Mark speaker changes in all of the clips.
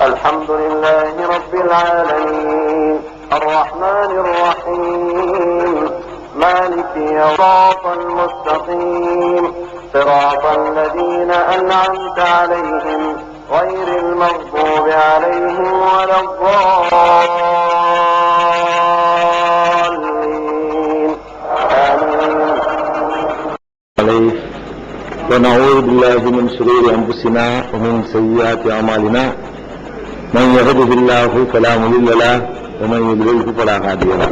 Speaker 1: الحمد لله رب العالمين الرحمن الرحيم مالك يوم الصراط المستقيم صراط الذين أنعمت عليهم غير المغضوب عليهم ولا الضالين آمين.
Speaker 2: ونعوذ بالله من شرور أنفسنا ومن سيئات أعمالنا من يهده الله فلا مضل له ومن يضلل فلا هادي له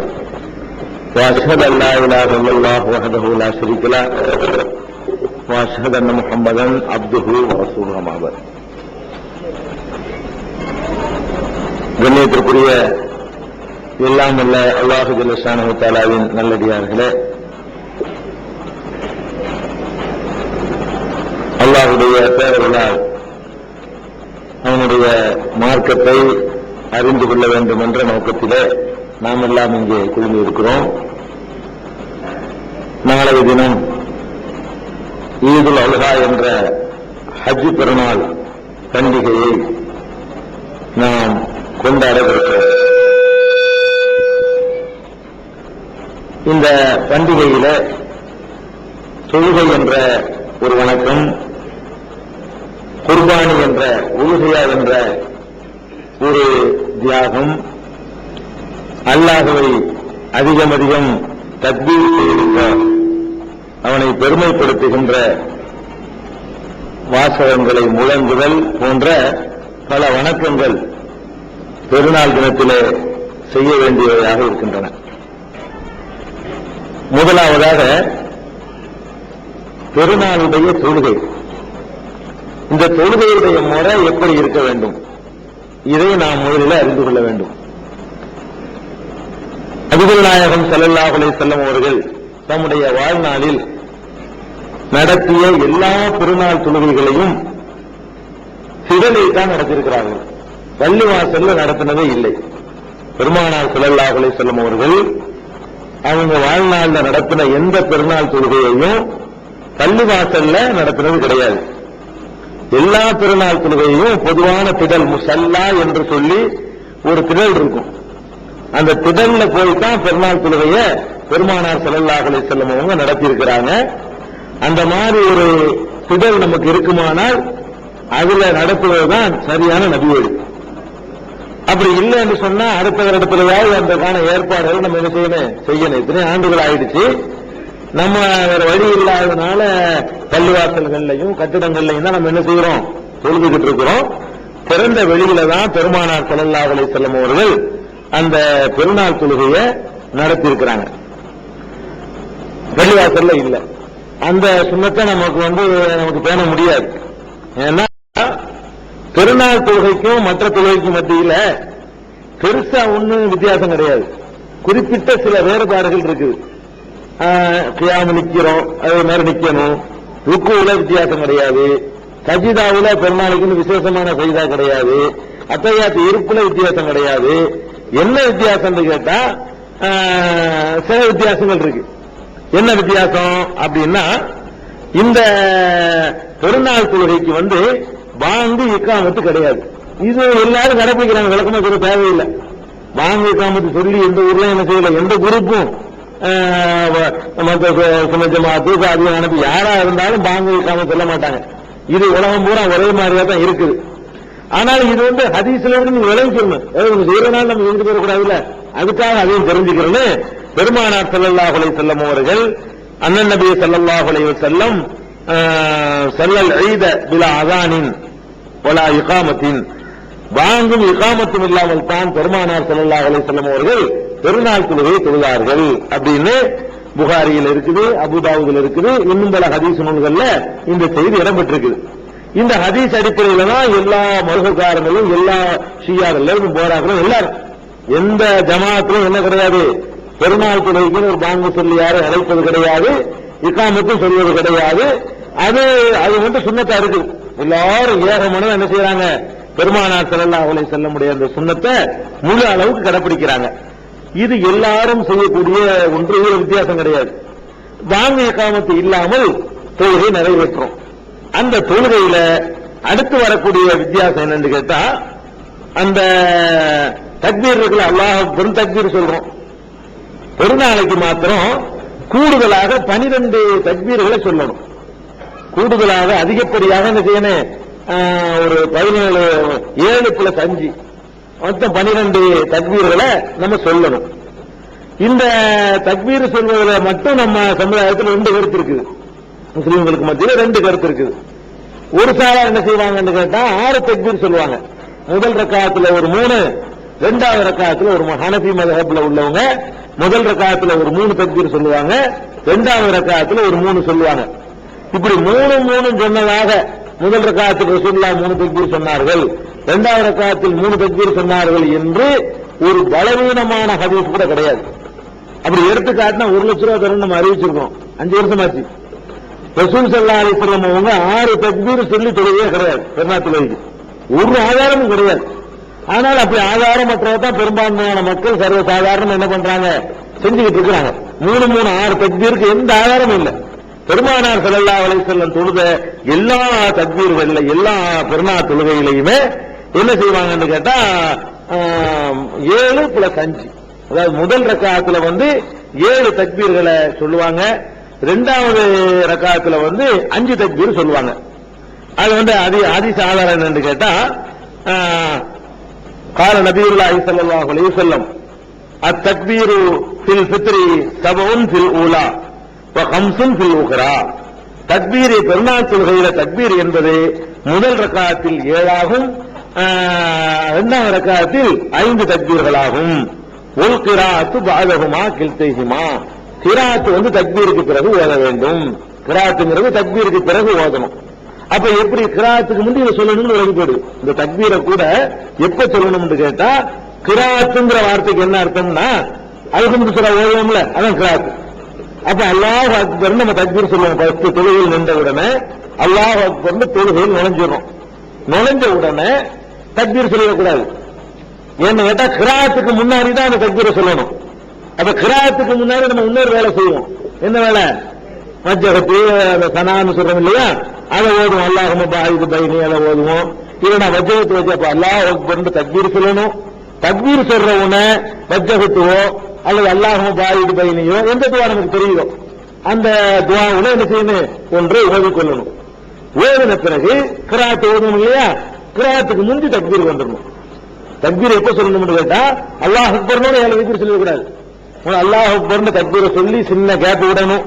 Speaker 2: وأشهد أن لا إله إلا الله وحده لا شريك له وأشهد أن محمدا عبده ورسوله أما بعد. கண்ணியத்திற்குரிய எல்லாம் அல்ல அல்லாஹு ஜல்ல ஷானஹு தஆலாவின் நல்லடியார்களே, அல்லாஹுடைய பேரர்களால் அவனுடைய மார்க்கத்தை அறிந்து கொள்ள வேண்டும் என்ற நோக்கத்திலே நாம் எல்லாம் இங்கே குழுமி இருக்கிறோம். நாளைய தினம் ஈதுல் அல்ஹா என்ற ஹஜ் பெருநாள் பண்டிகையை நாம் கொண்டாடவிருக்கிறோம். இந்த பண்டிகையில தொழுகை என்ற ஒரு வணக்கம், குர்பானி என்ற உலுஹியா என்ற ஒரு தியாகம், அல்லாஹ்வை அதிகம் அதிகம் தக்பீர் செய்கின்ற அவனை பெருமைப்படுத்துகின்ற வாசகங்களை முழங்குதல் போன்ற பல வணக்கங்கள் பெருநாள் தினத்திலே செய்ய வேண்டியவையாக இருக்கின்றன. முதலாவதாக பெருநாளுடைய தொழுகை. இந்த தொழுகையுடைய முறை எப்படி இருக்க வேண்டும், இதை நாம் முதலில் அறிந்து கொள்ள வேண்டும். நபிகள் நாயகம் ஸல்லல்லாஹு அலைஹி வஸல்லம் அவர்கள் தம்முடைய வாழ்நாளில் நடத்திய எல்லா பெருநாள் தொழுகைகளையும் சிதலில் தான் நடத்தியிருக்கிறார்கள். பள்ளிவாசல்ல நடத்தினதே இல்லை. பெருமானார் ஸல்லல்லாஹு அலைஹி வஸல்லம் அவர்கள் அவங்க வாழ்நாளில் நடத்தின எந்த பெருநாள் தொழுகையையும் பள்ளிவாசல்ல நடத்தினது கிடையாது. எல்லா பெருநாள் தொழுகையும் பொதுவான திடல் முசல்லா என்று சொல்லி ஒரு திடல் இருக்கும். அந்த திடல்ல போய்தான் பெருநாள் தொழுகைய பெருமானார் ஸல்லல்லாஹு அலைஹி வஸல்லம் அவங்க நடத்தியிருக்கிறாங்க. அந்த மாதிரி ஒரு திடல் நமக்கு இருக்குமானால் அதுல நடத்துவதுதான் சரியான நபிவழி. அப்படி இல்லை என்று சொன்னா அடுத்த வருடத்திலேயாவது அதற்கான ஏற்பாடுகள் நம்ம என்ன செய்யணும். இத்தனை ஆண்டுகள் ஆயிடுச்சு. நம்ம வேற வழி இல்லாததுனால பள்ளிவாசல்கள்லையும் கட்டிடங்கள்லையும் தான் நம்ம என்ன செய்யறோம், தொழுதுகிட்டு இருக்கிறோம். திறந்த வெளியில தான் பெருமானார் ஸல்லல்லாஹு அலைஹி வஸல்லம் அவர்கள் அந்த பெருநாள் தொழுகையை நடத்தியிருக்கிறாங்க. பள்ளிவாசல்ல இல்ல. அந்த சுன்னத்தை நமக்கு பேண முடியாது. ஏன்னா பெருநாள் தொழுகைக்கும் மற்ற தொழுகைக்கும் மத்தியில பெருசா ஒன்னும் வித்தியாசம் கிடையாது. குறிப்பிட்ட சில வேறுபாடுகள் இருக்குது. கியாமு நிக்கிறோம், அதே மாதிரி நிக்கணும். ருக்குல வித்தியாசம் கிடையாது. சஜிதாவுல பெருநாளைக்கு விசேஷமான சஜிதா கிடையாது. அத்தஹியாத் இருப்புல வித்தியாசம் கிடையாது. என்ன வித்தியாசம் கேட்டா சில வித்தியாசங்கள் இருக்கு. என்ன வித்தியாசம் அப்படின்னா, இந்த பெருநாள் தொழுகைக்கு பாங்கு இக்காமத்து கிடையாது. இது எல்லாரும் கடைபிடிக்கிறாங்க. விளக்கமா சொல்ல தேவையில்லை. பாங்கு இக்காமத்து சொல்லி எந்த ஊர்ல என்ன செய்யல, எந்த குரூப்பும் ஜமாத்து சாதியம் அனுப்பி யாரா இருந்தாலும் பாங்கு இக்காமத்து சொல்ல மாட்டாங்க. இது உலகம் பூரா ஒரே மாதிரியா தான் இருக்குது. ஆனால் இது ஹதீஸ்ல இருந்து நீங்க விளங்கி சொல்லணும். செய்யறதுனால நம்ம எழுந்து போயிடக்கூடாதுல்ல, அதுக்காக அதையும் தெரிஞ்சுக்கிறோன்னு பெருமானார் ஸல்லல்லாஹு அலைஹி வஸல்லம் அவர்கள் அண்ணன் நபி ஸல்லல்லாஹு அலைஹி வஸல்லம் ஸல்லல் ஈத பிலா அஸானின் வலா இகாமத்தின், பாங்கும் இகாமத்தும் இல்லாமல் தான் பெருமானார் ஸல்லல்லாஹு அலைஹி வஸல்லம் அவர்கள் பெருநாள் தொழுகையை தொழுதார்கள் அப்படின்னு புகாரியில் இருக்குது, அபூதாவுதில் இருக்குது, இன்னும் பல ஹதீஸ் நூல்கள்ல இந்த செய்தி இடம்பெற்றிருக்குது. இந்த ஹதீஸ் அடிப்படையில தான் எல்லா மருகக்காரங்களும் எல்லா ஷியாக்களும் போராக்களும் எல்லாரும் எந்த ஜமாத்திலும் என்ன கிடையாது, பெருநாள் தொழுகைக்கு ஒரு பாங்கு சொல்லி யாரும் அழைப்பது கிடையாது, இகாமத்தும் சொல்வது கிடையாது. அது சுன்னத்தா இருக்கு. எல்லாரும் ஏகமனதான் என்ன செய்யறாங்க, பெருமானார் ஸல்லல்லாஹு அலைஹி வஸல்லம் உடைய அந்த சுன்னத்தை முழு அளவுக்கு கடைபிடிக்கிறாங்க. இது எல்லாரும் செய்யக்கூடிய ஒன்று, வித்தியாசம் கிடையாது. பாங்கு இகாமத்து இல்லாமல் தொழுகை நிறைவேற்றும். அந்த தொழுகையில அடுத்து வரக்கூடிய வித்தியாசம் என்னன்னு கேட்டா, அந்த தக்பீர் இருக்குல்ல, அல்லாஹ் அக்பர் தக்பீர் சொல்றோம். பெருநாளைக்கு மாத்திரம் கூடுதலாக 12 தக்பீர்களை சொல்லணும். கூடுதலாக அதிகப்படியாக என்ன செய்யணும், ஒரு 17 7 + 5 மொத்தம் 12 தக்பீர்களை நம்ம சொல்லணும். இந்த தக்பீர் சொல்வதில் மட்டும் நம்ம சமுதாயத்தில் 2 கருத்து இருக்குது. முஸ்லீம்களுக்கு மத்தியில் 2 கருத்து இருக்குது. ஒரு சாரா என்ன செய்வாங்கன்னு கேட்டா 6 தக்பீர் சொல்லுவாங்க. முதல் ரக்காத்துல ஒரு 3, இரண்டாவது ரக்காத்துல ஒரு ஹனஃபி மذஹப்ல உள்ளவங்க முதல் ரக்காத்துல ஒரு 3 தக்பீர் சொல்லுவாங்க, இரண்டாவது ரக்காத்துல ஒரு 3 சொல்லுவாங்க. இப்படி 3 சொன்னதாக முதல் ரக்காத்தில் ரசூலுல்லாஹ் 3 தக்பீர் சொன்னார்கள், இரண்டாவது ரக்காத்தில் 3 தக்பீர் சொன்னார்கள் என்று ஒரு பலவீனமான ஹதீஸ் கூட கிடையாது. அப்படி எடுத்து காட்டினா 1 லட்சம் ரூபாய் தரும் நம்ம அறிவிச்சிருக்கோம். 5 வருஷம் ஆச்சு. ரசூல் ஸல்லல்லாஹு அலைஹி வஸல்லம் அவங்க 6 தக்பீர் சொல்லி தொழுகையே கிடையாது. பெருநாள் தொழுகைக்கு ஒரு ஆதாரமும் கிடையாது. ஆனால் அப்படி ஆதாரமற்றதான் பெரும்பான்மையான மக்கள் சர்வசாதாரணம் என்ன பண்றாங்க, செஞ்சுக்கிட்டு இருக்கிறாங்க. 3 6 தக்பீருக்கு எந்த ஆதாரமும் இல்லை. பெருமானார் ஸல்லல்லாஹு அலைஹி வஸல்லம் தொழுத எல்லா தக்பீர்கள்ல எல்லா பெருநாள் தொழுகையிலையுமே என்ன செய்வாங்கன்னு கேட்டா 7 + 5, அதாவது முதல் ரக்காத்துல 7 தக்பீர்களை சொல்லுவாங்க, இரண்டாவது ரக்காத்துல 5 தக்பீர் சொல்லுவாங்க. அது ஹதீஸ் ஆதாரம் என்னன்னு கேட்டா قال نبي الله صلى الله عليه وسلم التكبير في الفطر 7 في الاولى و5 في الاخرى. தக்பீர் பெருநாள் தொழுகையில தக்பீர் என்பது முதல் ரக்காத்தில் 7 ஆகும், இரண்டாவது ரக்காத்தில் 5 தக்பீர்களாகும். ஒல் கிராஅத்து பஅதஹுமா கில்தைஹிமா. கிராஅத்து தக்பீருக்கு பிறகு ஓத வேண்டும். கிராஅத்துங்கிறது தக்பீருக்கு பிறகு ஓதணும். அப்ப எப்படி கிராஅத்துக்கு முந்தி இதை சொல்லணும்னு வழிபடு. இந்த தக்பீரை கூட எப்ப சொல்லணும்னு கேட்டா, கிராஅத்துங்கிற வார்த்தைக்கு என்ன அர்த்தம்னா அல்ஹம்து சூரா ஓதுவோம்ல, அதான் கிராஅத். அப்ப அல்லாஹ் அக்பர் நம்ம தக்பீர் சொல்லுவோம். ஃபர்ஸ்ட் தொழுகையில் நின்ற உடனே அல்லாஹ் அக்பர்னு தொழுகையில் நுழைஞ்சிடும். நுழைஞ்ச உடனே தக்பீர் சொல்லக்கூடாது. ஏன்னு கேட்டா கிராஅத்துக்கு முன்னாடி தான் அந்த தக்பீரை சொல்லணும். அப்ப கிராஅத்துக்கு முன்னாடி நம்ம இன்னொரு வேலை செய்வோம். என்ன வேலை? மஜ்ஜகத்து சனான்னு சொல்றோம் இல்லையா, அதை ஓதுவோம். அல்லாஹும்ம பாயிது பைனி அதை ஓதுவோம். இல்லைன்னா மஜ்ஜகத்து வச்சு அப்ப அல்லாஹ் அக்பர்னு தக்பீர் சொல்லணும். தக்பீர் சொல்ற உடனே மஜ்ஜகத்துவோ அல்லது அல்லாஹும்ம பாயிது பைனியோ எந்த துவா நமக்கு தெரியுதோ அந்த துவாவுல என்ன செய்யணும், ஒன்றை ஓதிக்கொள்ளணும். ஓதின பிறகு கிராஅத்து ஓதணும் இல்லையா, கிராஅத்துக்கு முந்தி தக்பீர் வந்துடணும். தக்பீர் எப்ப சொல்லணும்னு கேட்டா அல்லாஹ் அக்பர்னோட 7 தக்பீர் சொல்லக்கூடாது. அல்லாஹ் அக்பர்னு தக்பீரை சொல்லி சின்ன கேப் விடணும்.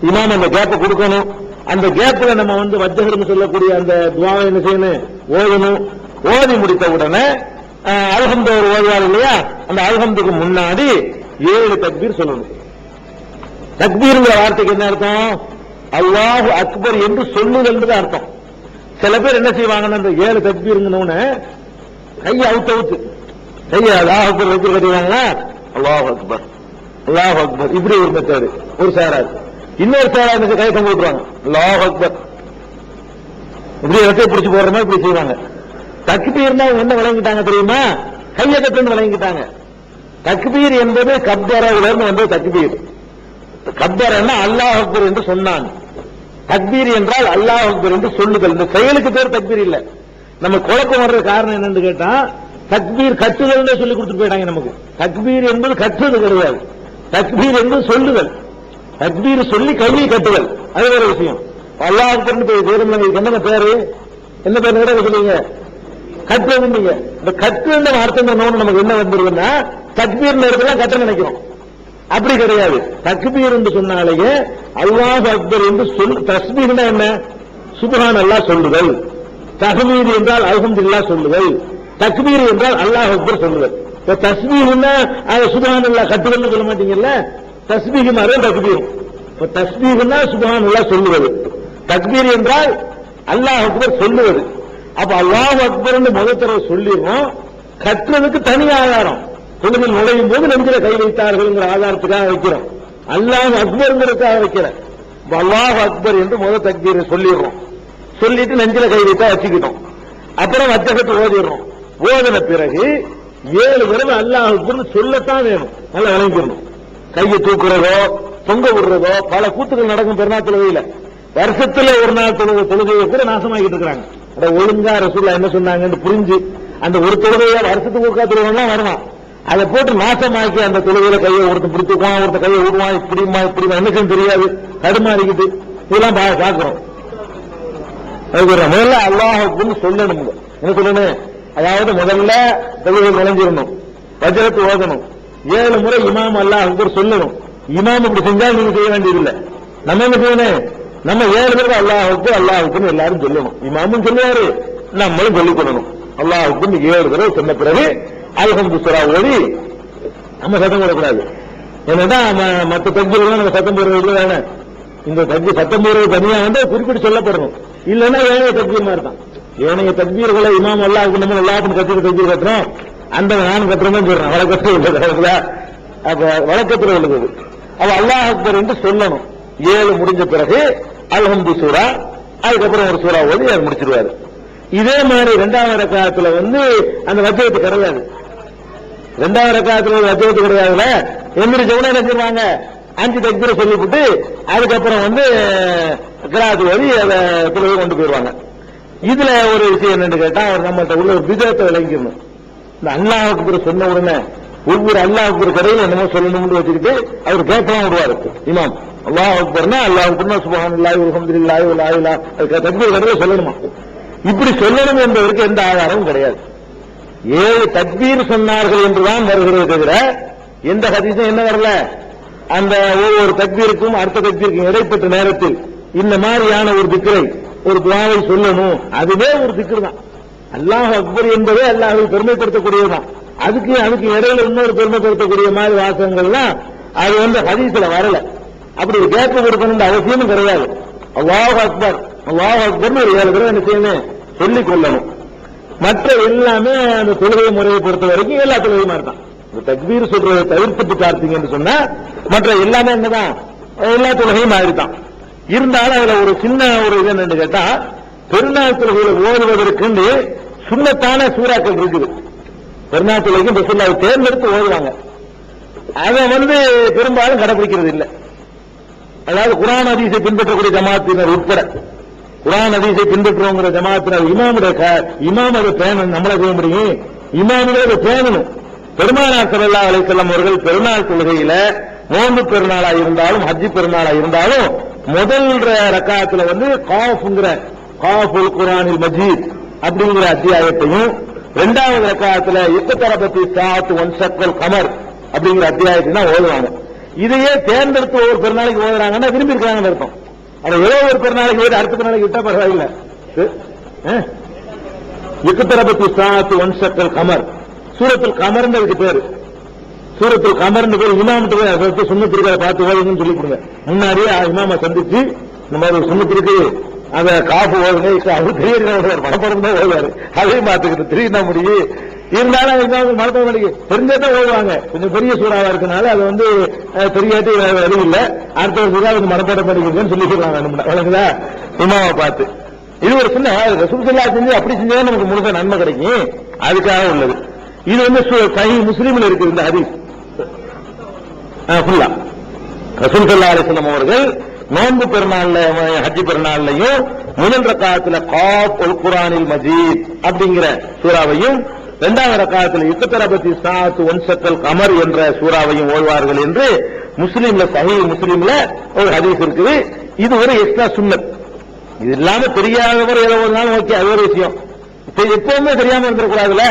Speaker 2: இமாம் அந்த கேப்பை கொடுக்கணும். அந்த கேப்ல நம்ம வஜ்ஜஹர்னு சொல்லக்கூடிய அந்த துவாவை என்ன செய்யணும், ஓதணும். ஓதி முடித்த உடனே அல்ஹம்து ஓதுவார் இல்லையா, அந்த அல்ஹம்துக்கு முன்னாடி 7 தக்பீர் சொல்லணும். தக்பீர்ங்கிற வார்த்தைக்கு என்ன அர்த்தம்? அல்லாஹு அக்பர் என்று சொல்லுதல் அர்த்தம். சில பேர் என்ன செய்வாங்கன்னா அந்த 7 தக்பீர்ங்கன்னு கையை அவுத்து கையை அல்லாஹ் அக்பர் வச்சு கட்டுவாங்களா, அல்லாஹ் அக்பர் அல்லாஹ் அக்பர், இப்படி ஒரு மெத்தேடு ஒரு சாராது. இன்னொரு சாராது கை தொங்க விட்டுருவாங்க, அல்லாஹ் அக்பர் இப்படி ரெட்டை பிடிச்சு போடுற மாதிரி இப்படி செய்வாங்க. தக்பீர்னா என்ன விளங்கிட்டாங்க தெரியுமா? கையை கட்டுன்னு விளங்கிட்டாங்க. தக்பீர் என்பது கப்பரவிலிருந்து வந்தது. தக்பீர் கப்பரன்னா அல்லாஹ் அக்பர் என்று சொன்னான். தக்பீர் என்றால் அல்லாஹ் அக்பர் என்று சொல்லுதல். இந்த செயலுக்கு பேர் தக்பீர் இல்ல. நம்ம குழப்பம் வர்ற காரணம் என்னன்னு கேட்டா, தக்பீர் கட்டுதல் சொல்லி கொடுத்துட்டு போயிட்டாங்க நமக்கு. தக்பீர் என்பது கட்டுறது கிடையாது. தக்பீர் என்பது சொல்லுதல். தக்பீர் சொல்லி கையை கட்டுதல், அது வேற விஷயம். அல்லாஹ் அக்பர்னு பேரும் என்ன பேரு, என்ன பேர் கூட சொல்லுங்க, கட்டுறது. நீங்க இந்த கட்டுன்ற வார்த்தை நமக்கு என்ன வந்துருதுன்னா, தக்பீர் நேரத்தில் கட்ட நினைக்கிறோம். அப்படி கிடையாது. தக்பீர் என்று சொன்னாலேயே அல்லாஹ் அக்பர் என்று சொல். தஸ்பீர்னா என்ன? சுப்ஹான் அல்லாஹ் சொல்லுதல். தஹ்மீத் என்றால் அல்ஹம்துலில்லாஹ் சொல்லுதல். தக்பீர் என்றால் அல்லாஹ் அக்பர் சொல்லுதல். தஸ்பீஹ்னா சுப்ஹான் அல்லாஹ் கட்டுதல்னு சொல்ல மாட்டீங்கல்ல, தஸ்பீஹ் மாதிரி தக்பீர். தஸ்பீஹ்னா சுப்ஹான் அல்லாஹ் சொல்லுவது, தக்பீர் என்றால் அல்லாஹ் அக்பர் சொல்லுவது. அப்ப அல்லாஹ் அக்பர் முதல் தடவை சொல்லிடுறோம். கட்டுறதுக்கு தனி ஆதாரம். தொழுகையில் நுழையும் போது நெஞ்சில கை வைத்தார்கள் ஆதாரத்துக்காக வைக்கிறோம். அல்லாஹ் அக்பர்ங்கிறதுக்காக வைக்கிறேன். அல்லாஹ் அக்பர் என்று முதல் தக்பீரை சொல்லிடுறோம். சொல்லிட்டு நெஞ்சில கை வைத்தா வச்சுக்கிட்டோம். அப்புறம் வஜ்ஜகத்தை ஓதிடுறோம். ஓதின பிறகு 7 தடவை அல்லாஹ் அக்பர்னு சொல்லத்தான் வேணும். நல்லா விளங்கிடணும். கையை தூக்குறதோ தொங்க விடுறதோ பல கூத்துக்கள் நடக்கும் பெருநாள் தொழுகையில. வருஷத்துல ஒரு நாள் தொழுகையை கூட நாசமாக்கிட்டு இருக்கிறாங்க. ஒழுங்கா ரசூலுல்லாஹ் என்ன சொன்னாங்கன்னு புரிஞ்சு அந்த ஒரு தொழுகையை வருஷத்துக்கு ஒருக்கா தொழுவெல்லாம் வரலாம். அதை போட்டு நாசமாக்கி அந்த தொழுகையில கையை ஒருத்தன் பிடிச்சுக்குவான், ஒருத்தன் கையை விடுவான், இப்படிமா என்னக்கும் தெரியாது, தடுமாறிக்கிட்டு இதெல்லாம் பாக்குறோம். முதல்ல அல்லாஹ்வுக்கு சொல்லணும். என்ன சொல்லணும்? அதாவது முதல்ல தொழுகை நுழைஞ்சிடணும், வஜ்ரத்து ஓதணும், 7 முறை இமாம் அல்லாஹ்வுக்கு சொல்லணும். இமாம் இப்படி செஞ்சா நீங்க செய்ய வேண்டியதில்லை. நம்ம என்ன செய்யணும்? நம்ம 7 முறை அல்லாஹ்வுக்கு எல்லாரும் சொல்லணும். இமாமும் சொல்லுவாரு, நம்மளும் சொல்லிக் கொள்ளணும். அல்லாஹ்வுக்கு 7 தடவை சொன்ன பிறகு அல்ஹம்து சூரா ஓதி நம்ம சத்தம் போடக்கூடாது. என்னன்னா மற்ற தக்பீர்கள் நம்ம சத்தம் போடுறது வேணும். இந்த சத்தம் போடுறது தனியா குறிப்பிட்டு சொல்லப்படணும். இல்லைன்னா ஏனைய தக்பீர் மாதிரி தான். ஏனைய தக்பீர்களை இமாம் அல்லாஹ்வுக்கு நம்ம எல்லாத்துக்கும் கத்துக்க தக்பீர் கட்டுறோம். அந்த நானும் கட்டுறோம் சொல்றேன். வழக்கத்தில் உள்ளது, அப்ப வழக்கத்தில் உள்ளது. அவ அல்லாஹ் அக்பர் என்று சொல்லணும். 7 முடிஞ்ச பிறகு அல்ஹம்து சூரா, அதுக்கப்புறம் ஒரு சூரா ஓதி அதை முடிச்சிருவாரு. இதே மாதிரி 2வது ரக்காத்துல அந்த வஜ்ரத்து கிடையாது. 2வது ரக்காத்துல வஜ்ரத்து கிடையாதுல எந்திரிச்சவன என்ன செய்வாங்க? 5 தக்பீரை சொல்லிவிட்டு அதுக்கப்புறம் கிராத்து ஓதி அதை தொழுகை கொண்டு போயிருவாங்க. இதுல ஒரு விஷயம் என்னன்னு கேட்டா, அவர் நம்மகிட்ட உள்ள ஒரு விதத்தை விளங்கிடணும். இந்த அல்லாஹ் அக்பர் சொன்ன உடனே ஒவ்வொரு அல்லாஹ் அக்பர் கடையில் என்னமோ சொல்லணும்னு வச்சுக்கிட்டு அவர் கேட்கலாம் விடுவாரு. இமாம் அல்லாஹ் அக்பர்னா அல்லாஹ் அக்பர்னா சுப்ஹானல்லாஹி வல்ஹம்துலில்லாஹி வலா இலாஹ இல்லல்லாஹ் தக்பீர் கடையில் சொல்லணுமா? இப்படி சொல்லணும் என்பதற்கு எந்த ஆதாரமும் கிடையாது. 7 தக்பீர் சொன்னார்கள் என்றுதான் வருகிறது தவிர எந்த ஹதீஸும் என்ன வரல. அந்த ஒவ்வொரு தக்பீருக்கும் அடுத்த தக்பீருக்கும் இடைப்பட்ட நேரத்தில் இந்த மாதிரியான ஒரு திக்ரை, ஒரு துஆவை சொல்லணும். அதுவே ஒரு திக்ர் தான். அல்லாஹ் அக்பர் என்பதே அல்லாஹ்வை பெருமைப்படுத்தக்கூடியதுதான். அதுக்கு இடையில இன்னொரு பெருமைப்படுத்தக்கூடிய மாதிரி வாசகங்கள்லாம் அது ஹதீஸ்ல வரல. அப்படி ஒரு கேட்பு கொடுக்கணும் அவசியமும் கிடையாது. அல்லாஹ் அக்பர் அல்லாஹ் அக்பர்னு ஒரு 7 தடவை என்ன செய்யணும்? சொல்லிக் கொள்ளணும். மற்ற எல்லாமே அந்த தொழுகை முறையை பொறுத்த வரைக்கும் எல்லா தொழுகை மாதிரி தான். தக்பீர் சொல்றதை தவிர்த்துட்டு பார்த்தீங்கன்னு சொன்னா மற்ற எல்லாமே என்னதான்? எல்லா தொழுகையும் மாதிரி தான். இருந்தாலும் அதுல ஒரு சின்ன ஒரு இது என்னன்னு கேட்டா, பெருநாள் தொழுகையில ஓதுவதற்கு சுன்னத்தான சூறாக்கள் இருக்குது. பெருநாள் தொழுகைக்கு ரசூலுல்லாஹ் தேர்ந்தெடுத்து ஓதுவாங்க. அதை பெரும்பாலும் கடைபிடிக்கிறது இல்லை. அதாவது குர்ஆன் ஹதீஸை பின்பற்றக்கூடிய ஜமாத்தினர் உட்பட குர்ஆன் ஹதீஸை பின்பற்றுவோங்கிற ஜமாத்தினர் இமாம் அதை பேணணும். நம்மளை செய்ய முடியும்? இமாமுடைய அதை பேணணும். பெருமானார் ஸல்லல்லாஹு அலைஹி வஸல்லம் அவர்கள் பெருநாள் தொழுகையில நோன்பு பெருநாளா இருந்தாலும் ஹஜ் பெருநாளா இருந்தாலும் முதல் ரக்காத்துல காஃப்ங்கிற காஃபுல் குர்ஆனில் மஜீத் அப்படிங்கிற அத்தியாயத்தையும், 2வது ரக்காத்துல இக்தரபத்தி ஸாஅத்து வன்ஷக்கல் கமர் அப்படிங்கிற அத்தியாயத்தையும் தான் ஓதுவாங்க. இதையே தேர்ந்தெடுத்து ஒவ்வொரு பெருநாளைக்கு ஓதுறாங்கன்னா விரும்பி இருக்காங்கன்னு அர்த்தம். அதை ஏதோ ஒரு பெருநாளைக்கு ஓடி அடுத்த பெருநாளைக்கு விட்டா பரவாயில்ல. இக்தரபத்தி ஸாஅத்து வன்ஷக்கல் கமர், சூரத்துல் கமர்னு அதுக்கு பேரு. சூரத்துல் கமர்னு பேர். இமாம்கிட்ட போய் சுன்னத்திற்காக பார்த்து ஓதுங்கன்னு சொல்லி கொடுங்க. முன்னாடியே இமாம சந்திச்சு இந்த மாதிரி ஒரு சுன்னத்திற்கு அதை காப்பு ஓதுங்க, அது திடீர்னு மனப்படம் தான் ஓதுவாரு. அதையும் பார்த்துக்கிட்டு திடீர்னா முடியும். இருந்தாலும் மனப்படம் தெரிஞ்சதான் ஓதுவாங்க. கொஞ்சம் பெரிய சூறாவா இருக்கனால அது தெரியாட்டி வழி இல்லை. அடுத்த ஒரு சூறா மனப்படம் படிக்கிறதுன்னு சொல்லி சொல்றாங்க. வழங்குதா? இமாவை பார்த்து இது ஒரு சின்ன ரசூல் ஸல்லல்லாஹு செஞ்சு அப்படி செஞ்சா நமக்கு முழுக்க நன்மை கிடைக்கும். அதுக்காக உள்ளது. இது சஹீஹ் முஸ்லிம்ல இருக்கு இந்த ஹதீஸ் ஃபுல்லா. ரசூல் ஸல்லல்லாஹு அலைஹி வஸல்லம் அவர்கள் நோன்பு பெருநாள்ல ஹஜ் பெருநாள்லையும் முதல் ரக்காத்துல காஃப் அல் குர்ஆனில் மஜீத் அப்படிங்கிற சூறாவையும், 2வது ரக்காத்துல இக்தரபத்தி ஸாஅத்து வன்ஷக்கல் கமர் என்ற சூறாவையும் ஓதுவார்கள் என்று முஸ்லிம்ல சஹீஹ் முஸ்லிம்ல ஒரு ஹதீஸ் இருக்குது. இது ஒரு எக்ஸ்ட்ரா சுன்னத். இது இல்லாம தெரியாதவர் ஏதோ ஒரு நாள் ஓகே, அது ஒரு விஷயம். எப்பவுமே தெரியாம இருந்துடக்கூடாதுல.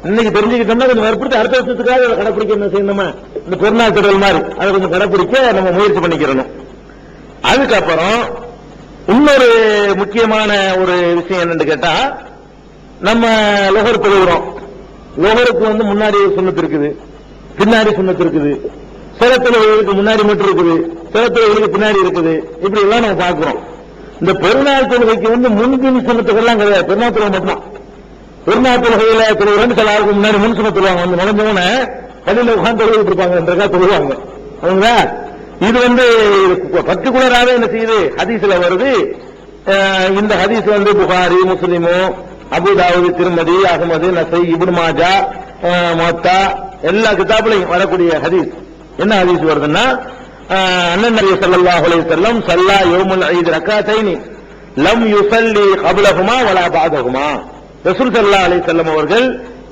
Speaker 2: இன்னைக்கு தெரிஞ்சுக்கிட்டோம்னா கொஞ்சம் வற்புறுத்தி அடுத்த வருஷத்துக்காக கடைப்பிடிக்க என்ன செய்யணுமா? இந்த பெருநாள் திடல் மாதிரி அதை கொஞ்சம் கடைப்பிடிக்க நம்ம முயற்சி பண்ணிக்கிறணும். அதுக்கப்புறம் இன்னொரு முக்கியமான ஒரு விஷயம் என்னன்னு கேட்டா, நம்ம லொஹர் தொழுகிறோம். லொஹருக்கு முன்னாடி சுன்னத்து இருக்குது, பின்னாடி சுன்னத்து இருக்குது. சில தொழுகைகளுக்கு முன்னாடி மட்டும் இருக்குது, சில தொழுகைகளுக்கு பின்னாடி இருக்குது. இப்படி எல்லாம் நம்ம பார்க்கிறோம். இந்த பெருநாள் தொழுகைக்கு முன்பின் சுன்னத்துக்கெல்லாம் கிடையாது. பெருநாள் தொழுகை மட்டும்தான். பெருநாள் தொழுகையில தொழுகிறேன்னு சில ஆளுக்கு முன்னாடி முன் சுன்னத்து தொழுவாங்க. நுழைஞ்சவன பள்ளியில உட்கார்ந்து தொழுகிட்டு இருப்பாங்க, என்றக்கா தொழுவாங்க அவங்க. இது பர்டிகுலராக என்ன செய்யுது? ஹதீஸ்ல வருது. இந்த ஹதீஸ் புகாரி, முஸ்லிமு, அபூதாவுத், திர்மிதி, அஹ்மது, நஸை, இப்னு மாஜா, முவத்தா எல்லா கிதாபுலையும் வரக்கூடிய ஹதீஸ். என்ன ஹதீஸ் வருதுன்னா, அண்ணன் நபி ஸல்லல்லாஹு அலைஹி வஸல்லம் ஸல்லா யௌமுல் ஈத் ரக்காத்தைனி லம் யுஸல்லி கப்லஹுமா வலா பஅதஹுமா. ரசூல் ஸல்லல்லாஹு அலைஹி வஸல்லம் அவர்கள்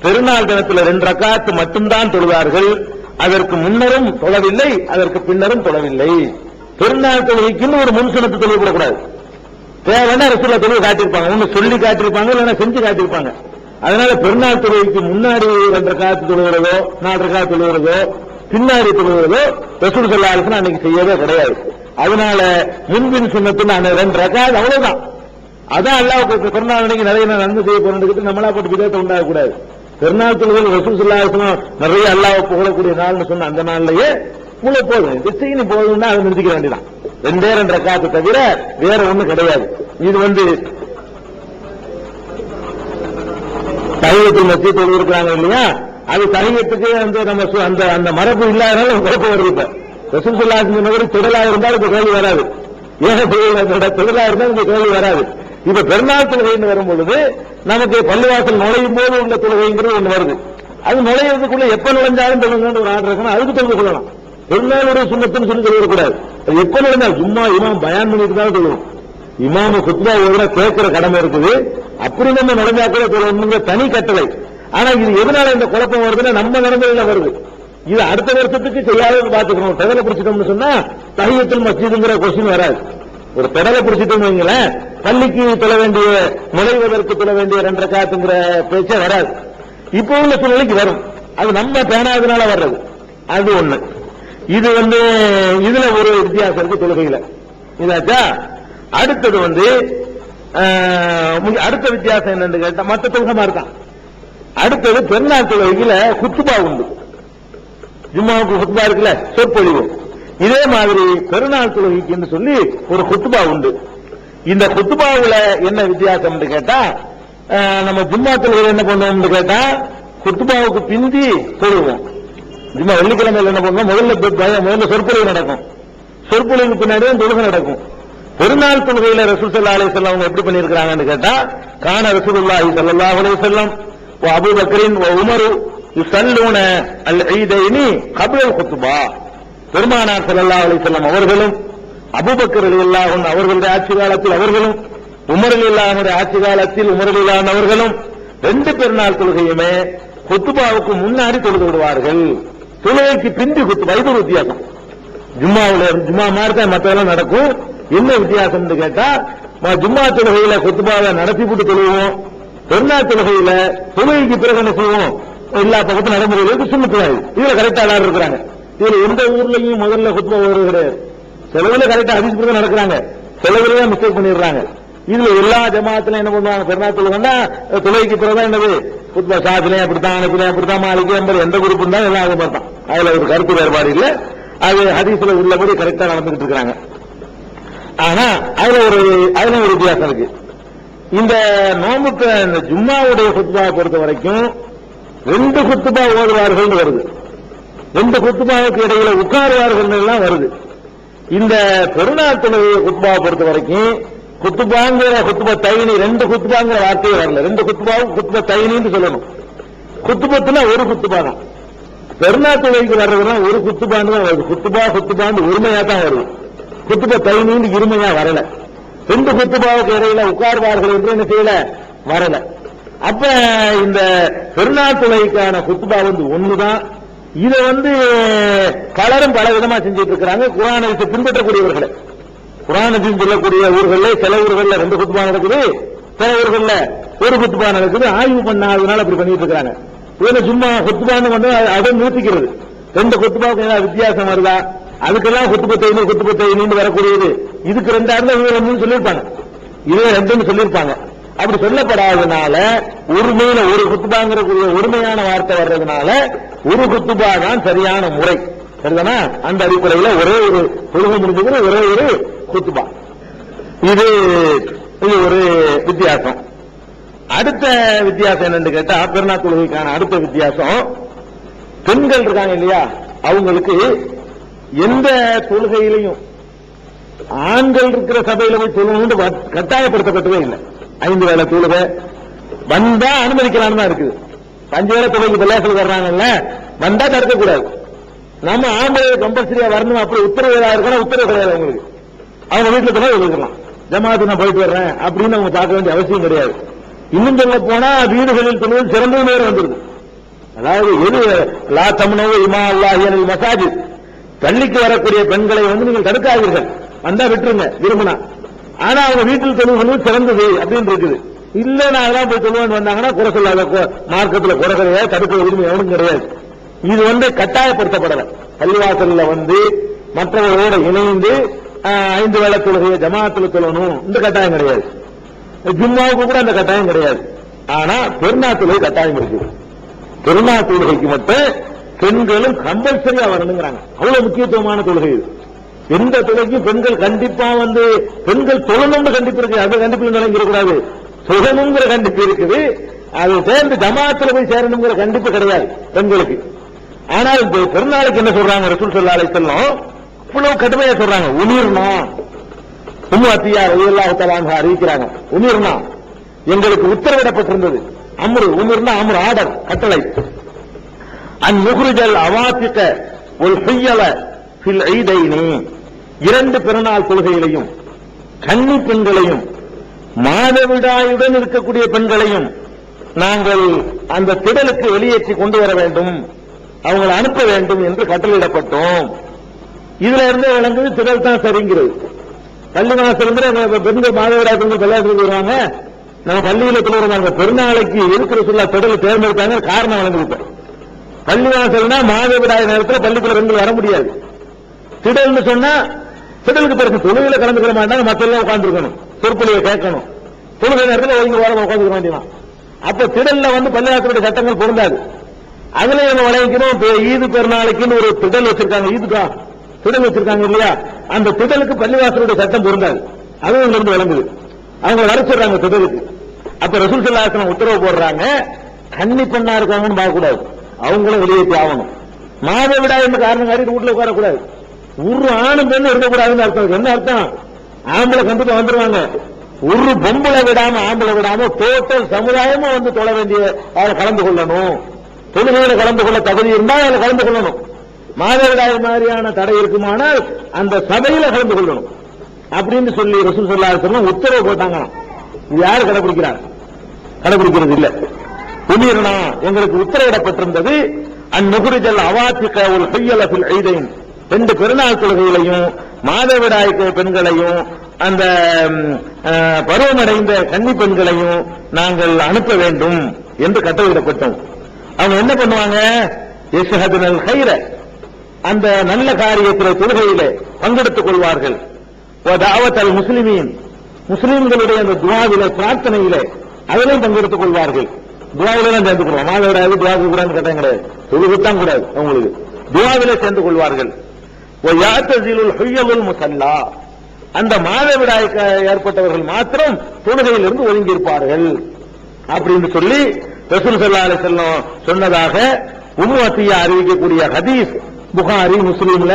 Speaker 2: பெருநாள் தினத்தில் 2 ரக்காத் மட்டும்தான் தொழுதார்கள். அதற்கு முன்னரும் தொழவில்லை, அதற்கு பின்னரும் தொழவில்லை. பெருநாள் தொழுகைக்குன்னு ஒரு முன்சுனத்து தொழுகக்கூடாது. தேவைன்னா ரசூலுல்லாஹ் தொழுகை காட்டியிருப்பாங்க, ஒன்னு சொல்லி காட்டியிருப்பாங்க, இல்லைன்னா செஞ்சு காட்டியிருப்பாங்க. அதனால பெருநாள் தொழுகைக்கு முன்னாடி 2 ரக்காத் தொழுகிறதோ 4 ரக்காத் தொழுகிறதோ பின்னாடி தொழுகிறதோ ரசூல் ஸல்லல்லாஹு அலைஹி வஸல்லம் அன்னைக்கு செய்யவே கிடையாது. அதனால முன்பின் சுன்னத்துன்னு 2 ரக்காத் அவ்வளவுதான். அதான் அல்லாஹ்வுக்கு பெருநாள் அன்னைக்கு நிறைய நன்மை செய்ய போறதுக்கு நம்மளா போட்டு விதத்தை உண்டாகக்கூடாது. பெருநாள் தொழுகையில் ரசூல் ஸல்லல்லாஹு அலைஹி வஸல்லம் நிறைய அல்லாஹ்வை புகழக்கூடிய நாள்னு சொன்ன அந்த நாள்லயே முழு போதும் திசைன்னு போதும்னா அதை நிறுத்திக்க வேண்டியதான். 2 ரக்காத்தை தவிர வேற ஒண்ணும் கிடையாது. இது தஹிய்யத்துல் மஸ்ஜித் இருக்கிறாங்க இல்லையா, அது தஹிய்யத்துக்கு அந்த மரபு இல்லாதனால குழப்பம் வருது. இப்ப ரசூல் ஸல்லல்லாஹு அலைஹி வஸல்லம் திடலா இருந்தாலும் இந்த கேள்வி வராது, ஏக திடலா இருந்தாலும் இந்த கேள்வி வராது. இப்ப பெருநாள் தொழுகைன்னு வரும் பொழுது நமக்கு பள்ளிவாசல் நுழையும் போது உள்ள தொழுகைங்கிறது ஒண்ணு வருது. அது நுழையிறதுக்குள்ள எப்ப நுழைஞ்சாலும் தொழுகணும் ஒரு ஆர்டர் இருக்கணும், அதுக்கு தொழுகை சொல்லலாம். பெருநாளுடைய சுன்னத்துன்னு சொல்லி சொல்லக்கூடாது. அது எப்ப நுழைஞ்சாலும் சும்மா இமாம் பயான் பண்ணிட்டு தான் தொழுவோம். இமாம குத்பா ஓதுனா கேட்கிற கடமை இருக்குது, அப்படி நம்ம நுழைஞ்சா கூட தொழணுங்கிற தனி கட்டளை. ஆனா இது எதனால இந்த குழப்பம் வருதுன்னா நம்ம நடந்ததுல வருது. இது அடுத்த வருஷத்துக்கு செய்யாத பாத்துக்கணும். பெடலை பிடிச்சிட்டோம்னு சொன்னா தஹிய்யத்துல் மஸ்ஜித்ங்கிற கொஸ்டின் வராது. ஒரு பெடலை பிடிச்சிட்டோம் வைங்களேன், பள்ளிக்கு தொழ வேண்டிய நுழைவதற்கு தொழ வேண்டிய 2 ரக்காத்துங்கிற பேச்சே வராது. இப்போ உள்ள சூழ்நிலைக்கு வரும், அது நம்ம பேனாதனால வர்றது. அது ஒண்ணு. இது இதுல ஒரு வித்தியாசம் இருக்கு தொழுகையில. இதாச்சா. அடுத்தது அடுத்த வித்தியாசம் என்னன்னு கேட்டா மற்ற தொழுகை மாதிரி தான். அடுத்தது பெருநாள் தொழுகையில குத்துபா உண்டு. ஜும்மாவுக்கு குத்துபா இருக்குல்ல, சொற்பொழிவு. இதே மாதிரி பெருநாள் தொழுகைக்கு சொல்லி ஒரு குத்துபா உண்டு. இந்த குத்துபாவுல என்ன வித்தியாசம் கேட்டா, நம்ம ஜும்மா தொழுகையில என்ன பண்ணுவோம்னு கேட்டா குத்துபாவுக்கு பிந்தி தொழுவோம். ஜும்மா வெள்ளிக்கிழமையில் என்ன பண்ணுவோம், முதல்ல சொற்பொழிவு நடக்கும், சொற்பொழிவுக்கு பின்னாடி தொழுகை நடக்கும். பெருநாள் தொழுகையில ரசூல் ஸல்லல்லாஹு அலைஹி வஸல்லம் அவங்க எப்படி பண்ணியிருக்கிறாங்கன்னு கேட்டா, கான ரசூலுல்லாஹி ஸல்லல்லாஹு அலைஹி வஸல்லம் வ அபூ பக்ரின் வ உமர் யுஸல்லூன அல் ஈதைனி கப்ல அல் குத்பா. பெருமானார் ஸல்லல்லாஹு அலைஹி வஸல்லம் அவர்களும் அபூபக்கர் ரலியல்லாஹு அன்ஹு அவர்களுடைய ஆட்சி காலத்தில் அவர்களும் உமர் ரலியல்லாஹு அன்ஹு ஆட்சி காலத்தில் உமர் ரலியல்லாஹு அன்ஹு அவர்களும் 2 பெருநாள் தொழுகையுமே குத்பாவுக்கு முன்னாடி தொழுது விடுவார்கள். தொழுகைக்கு பிந்தி குத்பா. இது ஒரு வித்தியாசம். ஜும்மா மாதிரி தான் மற்றெல்லாம் நடக்கும். என்ன வித்தியாசம் கேட்டா, ஜும்மா தொழுகையில குத்துபாவை நடத்தி போட்டு தொழுவோம். பெருநாள் தொழுகையில தொழுகைக்கு பிறகு என்ன செய்வோம், எல்லா பக்கத்தும் நடைமுறைகளுக்கு சுண்ணத்துவாரு. இதுல கரெக்டா எல்லாரும் இருக்கிறாங்க. இதுல எந்த ஊர்லயும் முதல்ல குத்துபா வருவது கிடையாது. சிலவுல கரெக்டா அதிசயம் நடக்கிறாங்க, சிலவுல மிஸ்டேக் பண்ணிடுறாங்க. இதுல எல்லா ஜமாத்துல என்ன பண்ணுவாங்க, பெருநாள் தொழுகைன்னா தொழுகைக்கு பிறகுதான் என்னது குத்துபா. சாத்திலையும் அப்படித்தான், அனுப்பிலையும் அப்படித்தான், மாளிகை எந்த குரூப் இருந்தாலும் எல்லாம் அது மாதிரி தான். அதுல ஒரு கருத்து வேறுபாடு இல்ல. அது ஹதீஸ்ல உள்ளபடி கரெக்டா நடந்துகிட்டு இருக்கிறாங்க. ஆனா அதுல ஒரு வித்தியாசம் இருக்கு. இந்த நோம்புக்கு இந்த ஜும்மாவுடைய குத்துபாவை பொறுத்த வரைக்கும் 2 குத்துபா ஓதுவார்கள் வருது, 2 குத்துபாவுக்கு இடையில உட்காருவார்கள் எல்லாம் வருது. இந்த பெருநாள் தொழுகை குத்துபாவை பொறுத்த வரைக்கும் குத்துபாங்கிற குத்துபா தைனி 2 குத்துபாங்கிற வார்த்தையே வரல. 2 குத்துபாவும் குத்துபா தைனின்னு சொல்லணும். குத்துபத்துல ஒரு குத்துபா தான். பெருநாள் தொழுகைக்கு வர்றதுனா ஒரு குத்துபான்னு தான் வருது. குத்துபான்னு உரிமையா தான் வருது. குத்துபா தைனின்னு இருமையா வரல. 2 குத்துபாவுக்கு இடையில உட்கார்வார்கள் என்று என்ன செய்யல, வரல. அப்ப இந்த பெருநாள் தொழுகைக்கான குத்துபா ஒண்ணுதான். இதை பலரும் பல விதமா செஞ்சுட்டு இருக்கிறாங்க. குர்ஆனை பின்பற்றக்கூடியவர்கள், குர்ஆனை சொல்லக்கூடிய ஊர்களில் சில ஊர்களில் 2 குத்துபா நடக்குது, சில ஊர்களில் ஒரு குத்துபா நடக்குது. ஆய்வு பண்ணாதனால அப்படி பண்ணிட்டு இருக்காங்க. இதுல சும்மா குத்துபான்னு அதை நிறுத்திக்கிறது. 2 குத்துபாவுக்கு ஏதாவது வித்தியாசம் வருதா, அதுக்கெல்லாம் குத்துபத்தைன்னு வரக்கூடியது. இதுக்கு 2 2 சொல்லியிருப்பாங்க, இது 2 சொல்லியிருப்பாங்க. அப்படி சொல்லப்படாததுனால உரிமையில ஒரு குத்துபாங்கிற உரிமையான வார்த்தை வர்றதுனால ஒரு குத்துபா தான் சரியான முறை. சரிதானா? அந்த அடிப்படையில் ஒரே ஒரு தொழுகை முடிஞ்சது, ஒரே ஒரு குத்துபா. இது ஒரு வித்தியாசம். அடுத்த வித்தியாசம் என்னன்னு கேட்டா, பெருநாள் தொழுகைக்கான அடுத்த வித்தியாசம், பெண்கள் இருக்காங்க இல்லையா, அவங்களுக்கு எந்த தொழுகையிலையும் ஆண்கள் இருக்கிற சபையில போய் தொழுகை கட்டாயப்படுத்தப்பட்டதே இல்லை. 5 வேளை தொழுகை வந்தா அனுமதிக்கலான்னு தான் இருக்குது. 5 வேளை தொழுகைக்கு பள்ளியாசல் வர்றாங்கல்ல, வந்தா தடுக்கக்கூடாது. நம்ம ஆம்பளை கம்பல்சரியா வரணும் அப்படி உத்தரவு இருக்கணும், உத்தரவு கிடையாது. அவங்களுக்கு அவங்க வீட்டுல கூட எழுதிக்கலாம், ஜமாத்து நான் போயிட்டு வர்றேன் அப்படின்னு அவங்க பார்க்க வேண்டிய அவசியம் கிடையாது. இன்னும் சொல்ல போனா வீடுகளில் தொழுவது சிறந்த நேரம் வந்துருது. அதாவது எது லா தம்னவு இமா அல்லாஹி மசாஜித், பள்ளிக்கு வரக்கூடிய பெண்களை நீங்கள் தடுக்காதீர்கள், வந்தா விட்டுருங்க விரும்பினா. ஆனா அவங்க வீட்டில் தொழுவது சிறந்தது அப்படின்னு இருக்குது. இல்ல நான் அதெல்லாம் போய் தொழுவேன் வந்தாங்கன்னா குறை சொல்லாத, மார்க்கத்தில் குறை கிடையாது, தடுக்க விரும்பி எவனும் கிடையாது. இது கட்டாயப்படுத்தப்படல. பள்ளிவாசல்ல மற்றவர்களோட இணைந்து 5 வேளை தொழுகையை ஜமாத்துல தொழணும் இந்த கட்டாயம் கிடையாது. ஜும்மாவுக்கு கூட அந்த கட்டாயம் கிடையாது. ஆனா பெருநாள் தொழுகை கட்டாயம் இருக்குது. பெருநாள் தொழுகைக்கு மட்டும் பெண்களும் கம்பல்சரியா வரணுங்கிறாங்க. அவ்வளவு முக்கியத்துவமான தொழுகை இது. எந்த தொழுகைக்கும் பெண்கள் கண்டிப்பா பெண்கள் தொழணும்னு கண்டிப்பு இருக்கு. அது கண்டிப்பு நிலைஞ்சிடக்கூடாது, தொழணுங்கிற கண்டிப்பு இருக்குது. அது சேர்ந்து ஜமாத்துல போய் சேரணுங்கிற கண்டிப்பு கிடையாது பெண்களுக்கு. ஆனால் இந்த பெருநாளுக்கு என்ன சொல்றாங்க ரசூல் ஸல்லல்லாஹு அலைஹி வஸல்லம், இவ்வளவு கடுமையா சொல்றாங்க. உமிர்னா உம்மு அத்தியா ரலியல்லாஹு தஆலா அன்ஹா அறிவிக்கிறாங்க, உமிர்னா எங்களுக்கு உத்தரவிடப்பட்டிருந்தது. உமிர்னா அம்ர் ஆர்டர், கட்டளை. அன் நுக்ரிஜல் அவாத்திக வல் ஹியல ஃபில் ஈதைனி, 2 பெருநாள் தொழுகைகளையும் கன்னி பெண்களையும் மாதவிடாயுடன் இருக்கக்கூடிய பெண்களையும் நாங்கள் அந்த திடலுக்கு வெளியேற்றி கொண்டு வர வேண்டும், அவங்களை அனுப்ப வேண்டும் என்று கட்டளையிடப்பட்டோம். இதுல இருந்து விளங்குது திடல் தான் சரிங்கிறது. பள்ளி மாசத்துல பெண்கள் மாதவிடாய் பெண்கள் விளையாட்டுக்கு வருவாங்க, நம்ம பள்ளியில தொழுறாங்க. பெருநாளைக்கு இருக்கிற சொல்ல திடல் தேர்ந்தெடுத்தாங்க, காரணம் வழங்கிவிட்டேன். பள்ளி வாசல்னா மாதவிடாய் நேரத்தில் பள்ளிக்குள்ள பெண்கள் வர முடியாது. திடல்னு சொன்னா திடலுக்கு பிறகு தொழுகையில கலந்துக்கிற மாட்டாங்க, மற்றெல்லாம் உட்கார்ந்துருக்கணும், சொற்பொழிவை கேட்கணும். தொழுகை நேரத்தில் ஒழுங்கு வாரம் உட்காந்துக்க வேண்டியதான். அப்ப திடல்ல பள்ளிவாசலுடைய சட்டங்கள் பொருந்தாது. அதுல நம்ம வழங்கிக்கிறோம். ஈது பெருநாளைக்குன்னு ஒரு திடல் வச்சிருக்காங்க, ஈதுக்கா திடல் வச்சிருக்காங்க இல்லையா, அந்த திடலுக்கு பள்ளிவாசலுடைய சட்டம் பொருந்தாது. அதுவும் இருந்து வழங்குது. அவங்க வர சொல்றாங்க திடலுக்கு. அப்ப ரசூல் ஸல்லல்லாஹு அலைஹி வஸல்லம் உத்தரவு போடுறாங்க, கன்னி பெண்ணா இருக்காங்கன்னு பார்க்க கூடாது, அவங்களும் வெளியேற்றி ஆகணும். மாதவிடாய் என்று காரணம் காட்டி வீட்டுல உட்காரக்கூடாது. ஒரு ஆணும் பெண்ணு இருக்கக்கூடாதுன்னு அர்த்தம். என்ன அர்த்தம்? ஆம்பளை கண்டிப்பா வந்துருவாங்க. ஒரு பொம்பளை விடாம ஆம்பளை விடாம டோட்டல் சமுதாயமும் தொழ வேண்டிய அதை கலந்து கொள்ளணும். தொழுகையில கலந்து கொள்ள தகுதி இருந்தால் அதில் கலந்து கொள்ளணும். மாதவிடாய் மாதிரியான தடை இருக்குமானால் அந்த சபையில கலந்து கொள்ளணும் அப்படின்னு சொல்லி ரசூல் ஸல்லல்லாஹு அலைஹி வஸல்லம் உத்தரவு போட்டாங்க. இது யாரு கடைபிடிக்கிறார்? கடைபிடிக்கிறது இல்ல. உமிர்னா எங்களுக்கு உத்தரவிடப்பட்டிருந்தது, அந்நுகுரிஜல் அவாத்திக வல் ஹியல ஃபில் ஈதைன், 2 பெருநாள் தொழுகைகளையும் மாதவிடாய் பெண்களையும் அந்த பருவமடைந்த கன்னி பெண்களையும் நாங்கள் அனுப்ப வேண்டும் என்று கட்டளையிடப்பட்டோம். அவங்க என்ன பண்ணுவாங்க? யஷ்ஹதுனல் கைர, அந்த நல்ல காரியத்தில் தொழுகையிலே பங்கெடுத்துக் கொள்வார்கள். தாவத்தல் முஸ்லிமீன், முஸ்லிம்களுடைய அந்த துஆவிலே பிரார்த்தனையிலே அதிலும் பங்கெடுத்துக் கொள்வார்கள். துஆவிலே தான் சேர்ந்து கொள்வாங்க. மாதவிடாய் துஆவுக்கு கூடாது கட்டாயம் கிடையாது, தொழுகத்தான் கூடாது, அவங்களுக்கு துஆவிலே சேர்ந்து கொள்வார்கள். யாத்தஸிலுல் ஹுய்யலுல் முஸல்லா, அந்த மாதவிடாய்க்கு ஏற்பட்டவர்கள் மாத்திரம் தொழுகையிலிருந்து ஒதுங்கி இருப்பார்கள் அப்படின்னு சொல்லி ரசூல் ஸல்லல்லாஹு அலைஹி வஸல்லம் சொன்னதாக உம்மு அத்தியா அறிவிக்கக்கூடிய ஹதீஸ் புகாரி முஸ்லிம்ல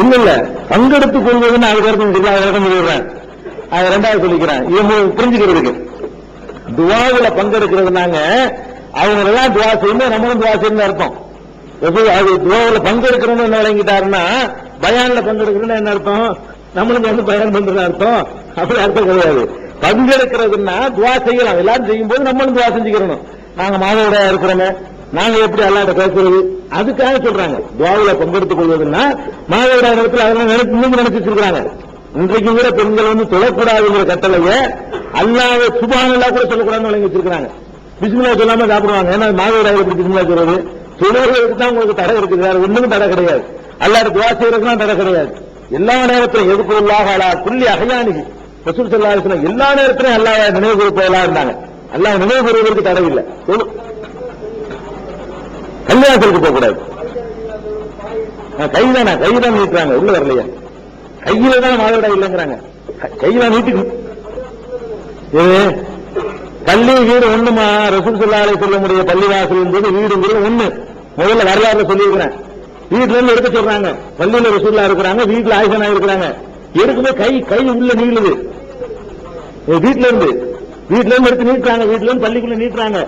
Speaker 2: இல்ல பங்கெடுத்துக் கொள்வதுன்னு அதுக்கப்புறம் சொல்லிடுறேன். அதை 2வது சொல்லிக்கிறேன். இது புரிஞ்சுக்கிறதுக்கு துஆவுல பங்கெடுக்கிறதுனாங்க அவங்க எல்லாம் துஆ செய்யணும், நம்மளும் துஆ செய்யணும் அர்த்தம். துஆவுல பங்கெடுக்கிறோம்னு என்ன விளங்கிட்டாருன்னா, பயான்ல பங்கெடுக்கணும்னு என்ன அர்த்தம்? நம்மளும் பயான் பண்றது அர்த்தம், அப்படி அர்த்தம் கிடையாது. பங்கெடுக்கிறதுன்னா துஆ செய்யலாம், எல்லாரும் செய்யும் போது நம்மளும் துஆ செஞ்சுக்கிறணும். நாங்க மாதவிடாயா இருக்கிறோங்க, நாங்க எப்படி அல்லாஹ்ட்ட பேசுறது, அதுக்காக சொல்றாங்க. துஆவுல பங்கெடுத்துக் கொள்வதுன்னா மாதவிடாய் நேரத்தில் அதெல்லாம் நினைச்சிட்டு இருக்காங்க. இன்றைக்கு கூட பெண்கள் தொழக்கூடாதுங்கிற கட்டளைய அல்லாஹ் சுப்ஹானல்லாஹ் கூட சொல்லக்கூடாதுன்னு வழங்கி வச்சிருக்காங்க. பிஸ்மில்லாஹ் சொல்லாம சாப்பிடுவாங்க. ஏன்னா மாதவிடாயில எப்படி பிஸ்மில்லாஹ் சொல்றது? தொழுகிறதுக்கு தான் உங்களுக்கு தடை இருக்குது, வேற ஒண்ணுக்கும் தடை கிடையாது. அல்லாஹ்ட்ட துஆ செய்யறதுக்கு தடை கிடையாது. எல்லா நேரத்திலும் எதுக்குல்லாஹ் அலா குல்லி அஹ்யானிஹி, ரசூல் ஸல்லல்லாஹு அலைஹி வஸல்லம் எல்லா நேரத்திலும் அல்லாஹ்வை நினைவு கூறுவதா இருந்தாங்க. அல்லாஹ் நினைவு கூறுவதற்கு தடை இல்லை. கல்யாணத்திற்கு போக கூடாது. கைதான் நீட்டுறாங்க, உள்ள வரலையா? கையில தான் மாதவிடாய் இல்லைங்கிறாங்க, கையில நீட்டுக்கு. பள்ளி வீடு ஒண்ணுமா? ரசூல் ஸல்லல்லாஹு அலைஹி வஸல்லம் பள்ளிவாசல் என்பது வீடுங்கிறது ஒண்ணு. முதல்ல வரலாறுல சொல்லியிருக்கிறேன். வீட்டுல இருந்து எடுக்க சொல்றாங்க. பள்ளியில ரசூலுல்லாஹ் இருக்கிறாங்க, வீட்டுல ஆயிஷா இருக்கிறாங்க. எடுக்கும்போது கை உள்ள நீளுது. வீட்டுல இருந்து எடுத்து நீட்டுறாங்க, வீட்டுல இருந்து பள்ளிக்குள்ள நீட்டுறாங்க.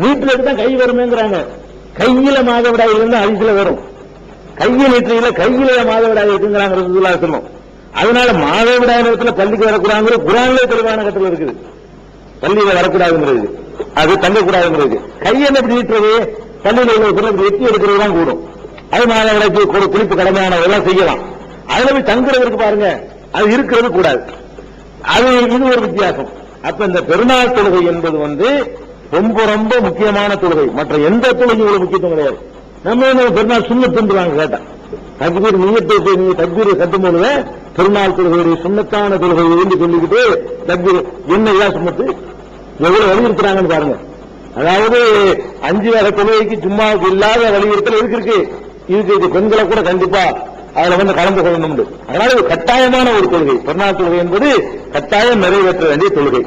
Speaker 2: நீட்டுல எடுத்தா கை வருமேங்கிறாங்க. கையில மாதவிடாய் இருந்து அரிசில வரும், கையை நீட்டுறீங்கள கையில மாதவிடாய் இருக்குங்கிறாங்க ரசூலுல்லாஹி ஸல்லல்லாஹு அலைஹி வஸல்லம். அதனால மாதவிடாய் நேரத்தில் பள்ளிக்கு வரக்கூடாது குர்ஆன்ல தெளிவான கட்டளை இருக்குது. பள்ளியில வரக்கூடாதுங்கிறது, அது தங்கக்கூடாதுங்கிறது. கையென்ன எப்படி நீட்டுறது? பள்ளியில் உள்ள பொருள் எட்டி எடுக்கிறது தான் கூடும். அது மாதவிடாய்க்கு குளிப்பு கடமையானவெல்லாம் செய்யலாம். அதுல போய் தங்குறதுக்கு பாருங்க, அது இருக்கிறது கூடாது. அது இது ஒரு வித்தியாசம். அப்ப இந்த பெருநாள் தொழுகை என்பது ரொம்ப ரொம்ப முக்கியமான தொழுகை. மற்ற எந்த தொழுகையும் முக்கியத்துவம் கிடையாது. நம்ம பெருநாள் சுண்ணத்துன்றாங்க கேட்டா, தக்பீர் நீயத்தை நீங்க தக்பீர் கட்டும் பொழுது பெருநாள் தொழுகையுடைய சுண்ணத்தான தொழுகை என்று சொல்லிக்கிட்டு தக்பீர் என்ன ஏன் சுண்ணத்து எவ்வளவு வலியுறுத்துறாங்கன்னு பாருங்க. அதாவது 5 வகை தொழுகைக்கு சும்மாவுக்கு இல்லாத வலியுறுத்தல் இருக்கு. இதுக்கு பெண்களை கூட கண்டிப்பா அதுல கலந்து கொள்ளணும். அதனால இது கட்டாயமான ஒரு தொழுகை. பெருநாள் தொழுகை என்பது கட்டாயம் நிறைவேற்ற வேண்டிய தொழுகை.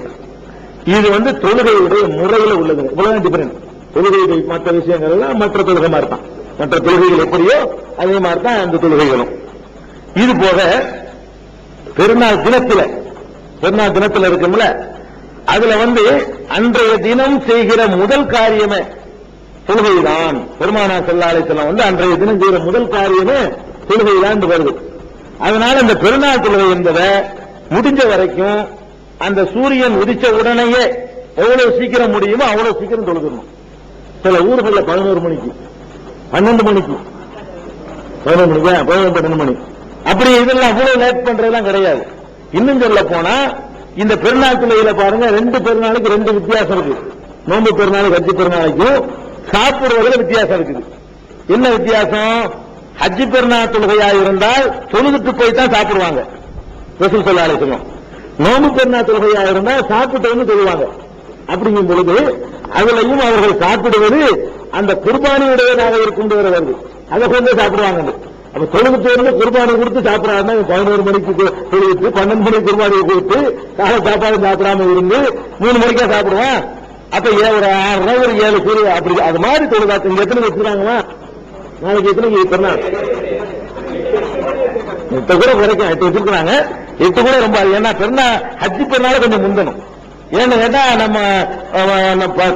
Speaker 2: இது தொழுகையுடைய முறையில உள்ளது. இவ்வளவு டிஃபரெண்ட். தொழுகை மற்ற விஷயங்கள் எல்லாம் மற்ற தொழுகை மாதிரி தான். மற்ற தொழுகைகள் எப்படியோ அதே மாதிரி தான் அந்த தொழுகைகளும். இது போக பெருநாள் தினத்தில் இருக்கும்ல, அதுல அன்றைய தினம் செய்கிற முதல் காரியமே தொழுகைதான். பெருமானார் ஸல்லல்லாஹு அலைஹி வஸல்லம் அன்றைய தினம் செய்கிற முதல் காரியமே தொழுகைதான் வருது. அதனால இந்த பெருநாள் தொழுகை என்பதை முடிஞ்ச வரைக்கும் அந்த சூரியன் உதிச்ச உடனேயே எவ்வளவு சீக்கிரம் முடியுமோ அவ்வளவு சீக்கிரம் தொழுகணும். சில ஊர்களில் 11 மணிக்கு 12 மணிக்கு 12 மணி அப்படி இதெல்லாம் அவ்வளவு லேட் பண்றதெல்லாம் கிடையாது. இன்னும் சொல்ல போனா இந்த பெருநாள் தொழுகையில பாருங்க, 2 பெருநாளைக்கு 2 வித்தியாசம் இருக்கு. நோன்பு பெருநாளுக்கு ஹஜ் பெருநாளைக்கும் சாப்பிடுவதில் வித்தியாசம் இருக்குது. என்ன வித்தியாசம்? ஹஜ் பெருநாள் தொழுகையா இருந்தால் தொழுதுட்டு போய் தான் சாப்பிடுவாங்க ரசூல் ஸல்லல்லாஹு அலைஹி வஸல்லம். நோன்பு பெருநாள் தொழுகையா இருந்தால் சாப்பிட்டு தொழுவாங்க. அப்படிங்கும் பொழுது அதுலயும் அவர்கள் சாப்பிடுவது அந்த குர்பானியுடையதாக இருக்கும் வருது. அதை கொண்டு சாப்பிடுவாங்க. அப்ப தொழுது குர்பானி கொடுத்து சாப்பிடாம 11 மணிக்கு தொழுவிட்டு 12 மணிக்கு குர்பானியை கொடுத்து காலை சாப்பாடு சாப்பிடாம இருந்து 3 மணிக்கா சாப்பிடுவான். அப்ப ஒரு 6 ஒரு 7 கூறு அப்படி அது மாதிரி தொழுதாச்சு. இங்க எத்தனை வச்சுக்கிறாங்களா? நாளைக்கு எத்தனைக்கு பெருநாள்? 8 கூட குறைக்கும். 8 வச்சிருக்கிறாங்க. 8 கூட ரொம்ப. ஏன்னா பெருநாள் ஹஜ் பெருநாள் கொஞ்சம் முந்தணும். ஏன்னு கேட்டா நம்ம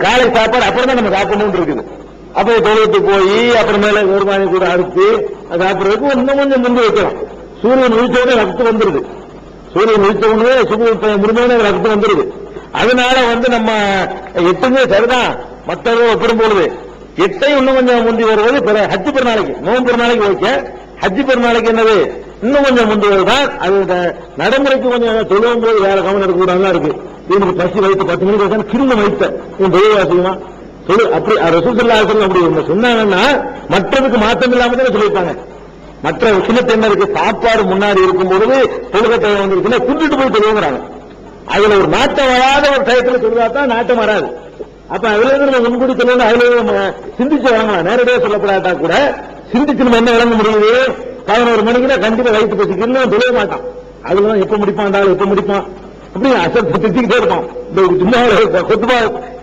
Speaker 2: காலை சாப்பாடு அப்புறம் தான் நம்ம சாப்பிடணும் இருக்குது. அப்ப தொழுவிட்டு போய் அப்புறமேல குர்பானி கூட அறுத்து சாப்பிடுறதுக்கு இன்னும் கொஞ்சம் முன்பு வைக்கலாம். சூரியன் உதிச்ச உடனே ரத்து வந்துருது. சூரியன் உதிச்ச உடனே முழுமையான ரத்து வந்துருது. அதனால நம்ம 8 சரிதான் மற்றவர்கள் ஒப்பிடும் பொழுது 8 இன்னும் கொஞ்சம் முந்தி வருவது ஹஜ் பெருநாளைக்கு. நோன்பு பெருநாளைக்கு ஓகே, ஹஜ் பெருநாளைக்கு என்னது இன்னும் கொஞ்சம் முந்தி வருதான். அது நடைமுறைக்கு கொஞ்சம் தொழுவும் போது வேற கவனம் எடுக்கக்கூடாதான் இருக்கு. இவனுக்கு பசி வைத்து 10 மணிக்கு கிருந்த வைத்த இவன் தெளிவாசியமா சொல்லு. அப்படி ரசூல் ஸல்லல்லாஹு அலைஹி வஸல்லம் அப்படி சொன்னாங்கன்னா மற்றதுக்கு மாற்றம் இல்லாம தான் சொல்லியிருப்பாங்க. மற்ற விஷயத்தை என்ன இருக்கு? சாப்பாடு முன்னாடி இருக்கும் பொழுது தொழுகத்தை வந்துருச்சுன்னா கும்பிட்டு போய் தொழுவுங்கிறாங்க. அதுல ஒரு நாட்டம் வராத ஒரு டயத்துல சொல்லுவாதான் நாட்டம் வராது. அப்ப அதுல இருந்து நம்ம முன்கூடி சொல்லணும். அதுல நம்ம சிந்திச்சு வாங்கலாம். நேரடியாக சொல்லப்படாட்டா கூட சிந்திச்சு நம்ம என்ன விளங்க முடியுது? 11 மணிக்கு கண்டிப்பா வயிற்று பசிக்கணும் தொழுவ மாட்டான். அதுலதான் எப்ப முடிப்பான் எப்ப முடிப்பான் அப்படி அசத்து திட்டிக்கிட்டே இருப்பான். இந்த சும்மா கொத்துபா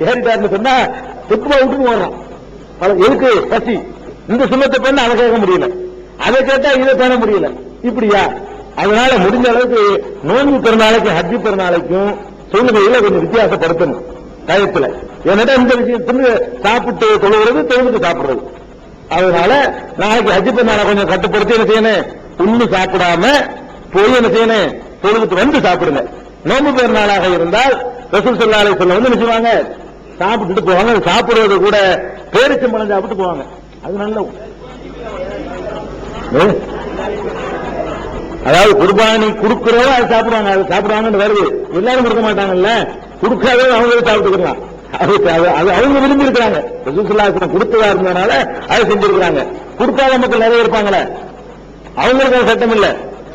Speaker 2: ஏறிட்டாருன்னு சொன்னா கொத்துபா விட்டுன்னு வர்றான். எதுக்கு பசி? இந்த சுண்ணத்தை பண்ண அதை கேட்க முடியல, அதை கேட்டா இதை பேண முடியல. இப்படியா? அதனால முடிஞ்ச அளவுக்கு நோன்பு பெருநாளைக்கும் ஹஜ் பெருநாளைக்கும் தொழுகையில கொஞ்சம் வித்தியாசப்படுத்தணும் டயத்துல. ஏன்னா இந்த விஷயத்துல சாப்பிட்டு தொழுகிறது, தொழுது சாப்பிடுறது. அதனால நாளைக்கு ஹஜ் பெருநாளை கொஞ்சம் கட்டுப்படுத்தி என்ன செய்யணும்? ஒண்ணு சாப்பிடாம போய் என்ன செய்யணும்? தொழுதுட்டு வந்து சாப்பிடுங்க. நோன்பு பெருநாளாக இருந்தால் ரசூல் ஸல்லல்லாஹு அலைஹி வஸல்லம் என்ன செய்வாங்க? சாப்பிட்டுட்டு போவாங்க. சாப்பிடுறது கூட பேரிச்சம்பழம் சாப்பிட்டு போவாங்க. அது நல்ல. அதாவது குர்பானி கொடுக்கிறவங்க அதை சாப்பிடுவாங்க. அதை சாப்பிடுவாங்கன்னு வருது. எல்லாரும் கொடுக்க மாட்டாங்கல்ல, கொடுக்காத அவங்களே சாப்பிட்டுக்கலாம். அது அவங்க விரும்பி இருக்கிறாங்க. ரசூல் ஸல்லல்லாஹு அலைஹி வஸல்லம் கொடுத்ததா இருந்தனால அதை செஞ்சிருக்கிறாங்க. கொடுக்காத மக்கள் நிறைய இருப்பாங்களே, அவங்களுக்கு சட்டம் இல்லை.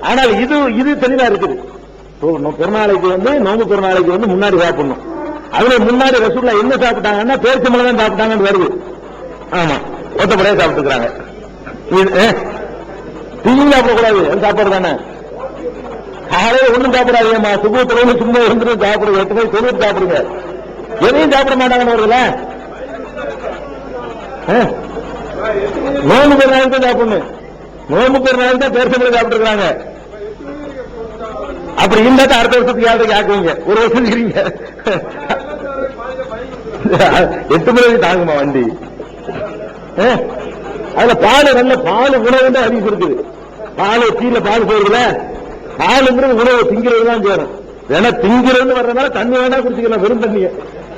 Speaker 2: ஆனால் இது தெளிவா இருக்குது. பெருநாளைக்கு நோம்பு பெருநாளைக்கு முன்னாடி சாப்பிடணும். அதுல முன்னாடி ரசூலுல்லாஹ் என்ன சாப்பிட்டாங்கன்னா பேரிச்சம்பழம் தான் சாப்பிட்டாங்கன்னு வருது. ஆமா, ஒத்தப்படையா சாப்பிட்டுக்கிறாங்க. டீயும் சாப்பிடக்கூடாது, சாப்பாடு தானே. காலையில ஒண்ணும் சாப்பிடாதீங்கம்மா, சுபத்துல சும்மா இருந்து சாப்பிடுங்க. 8 மணி தொழுது சாப்பிடுங்க. எதையும் சாப்பிட மாட்டாங்கன்னு வருதுல. நோம்பு பெருநாளுக்கு தான் சாப்பிடணும். நோம்பு பெருநாளுக்கு தான் பேரிச்சம்பழம் சாப்பிட்டு இருக்காங்க. அப்படி இருந்தா அடுத்த வருஷத்துக்கு யாருக்கு ஆக்குவீங்க? ஒரு வருஷம் இருக்கீங்க. 8 மணி தாங்குமா வண்டி? அதுல பால் நல்ல பால் உணவு தான் அதிகம் இருக்குது. பால் கீழே பால் போடுறதுல பாலுங்கிறது உணவு திங்கிறது தான் சேரும். ஏன்னா திங்கிறது வர்றதுனால தண்ணி வேணா குடிச்சுக்கலாம், வெறும் தண்ணிய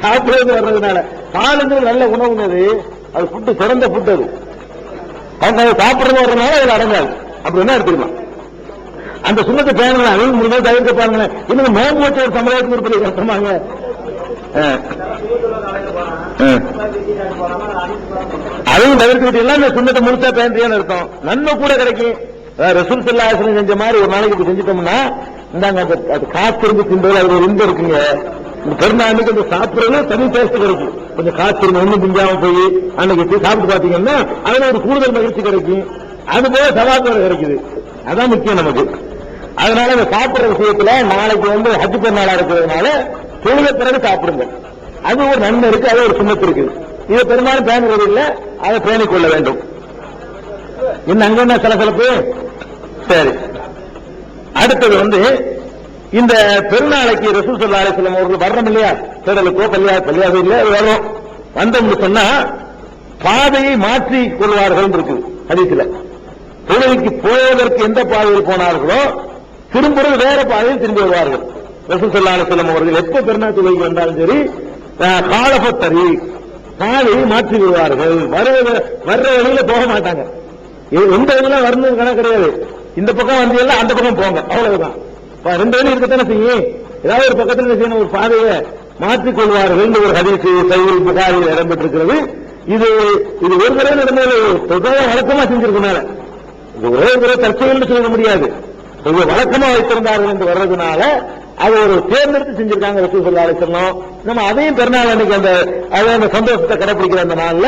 Speaker 2: சாப்பிடுறது வர்றதுனால. பாலுங்கிறது நல்ல உணவுங்கிறது, அது புட்டு சிறந்த புட்டு. அது சாப்பிடுறது வர்றதுனால அதுல அடங்காது, அப்படி என்ன எடுத்துக்கலாம். அந்த சுண்ணத்தை பேணுங்களா அதையும் முடிஞ்சா தவிர்க்க பாருங்க. இன்னும் நோம்பு வச்ச ஒரு சமுதாயத்துக்கு இருப்பதை கஷ்டமாங்க. அதையும் தவிர்த்து விட்டீங்கன்னா இந்த சுண்ணத்தை முழுசா பேண்டியான்னு அர்த்தம், நன்மை கூட கிடைக்கும். ரசூல் ஸல்லல்லாஹு அலைஹி வஸல்லம் செஞ்ச மாதிரி ஒரு நாளைக்கு செஞ்சுட்டோம்னா இந்தாங்க அது காத்திருந்து தின்பது அது ஒரு இன்பம் இருக்குங்க. இந்த பெருநாளுக்கு அந்த சாப்பிடுறது தனி டேஸ்ட் கிடைக்கும். கொஞ்சம் காத்திருந்து ஒண்ணும் திங்காம போய் அன்னைக்கு சாப்பிட்டு பாத்தீங்கன்னா அதுல ஒரு கூடுதல் மகிழ்ச்சி கிடைக்கும். அது போல சவால் கிடைக்குது, அதான் முக்கியம் நமக்கு. அதனால இந்த சாப்பிடுற விஷயத்துல நாளைக்கு ஹஜ் பெருநாளா இருக்கிறதுனால தொழுத பிறகு சாப்பிடுங்க, அது ஒரு நன்மை இருக்கு, அது ஒரு சுண்ணத்து இருக்கு. இதை பெரும்பாலும் பேணுவது இல்லை, அதை பேணிக் கொள்ள வேண்டும். இன்னும் அங்க என்ன சலசலப்பு. சரி, அடுத்தது இந்த பெருநாளைக்கு ரசூல் ஸல்லல்லாஹு அலைஹி வஸல்லம் அவர்கள் வர்றோம் இல்லையா, தேடலுக்கோ கல்யாணம் இல்ல வரும், வந்தோம்னு சொன்னா பாதையை மாற்றி கொள்வார்கள் இருக்கு ஹதீஸ்ல. தொழுகைக்கு போவதற்கு எந்த பாதையில் போனார்களோ திரும்புறது வேற பாதையில் திரும்பி வருவார்கள். ரசூல் ஸல்லல்லாஹு அலைஹி வஸல்லம் அவர்கள் எப்ப பெருநாள் தொழுகைக்கு வந்தாலும் சரி காலபத்தரி பாதையை மாற்றி விடுவார்கள். வர்ற வழியில போக மாட்டாங்க. எந்த வழியில வரணும் கணக்கு கிடையாது. இந்த பக்கம் வந்தீங்கன்னா அந்த பக்கம் போங்க, அவ்வளவுதான். ரெண்டு வழி இருக்கத்தானே செய்யும். ஏதாவது ஒரு பக்கத்தில் செய்யணும், ஒரு பாதையை மாற்றிக் கொள்வார்கள். ஒரு ஹதீஸ் சஹீஹ் புகாரியில் இடம்பெற்றிருக்கிறது. இது ஒரு தடவை நடந்தது, தொடர்ந்து வழக்கமா செஞ்சிருக்கனால ஒரே ஒரு தற்செயல் சொல்ல முடியாது. வழக்கமா வைத்திருந்தார்கள் என்று வர்றதுனால அது ஒரு தேர்ந்தெடுத்து செஞ்சிருக்காங்க ரசூல் ஸல்லல்லாஹு அலைஹி வஸல்லம். நம்ம அதையும் பெருநாள் அன்னைக்கு அந்த சந்தோஷத்தை கடைபிடிக்கிற அந்த நாள்ல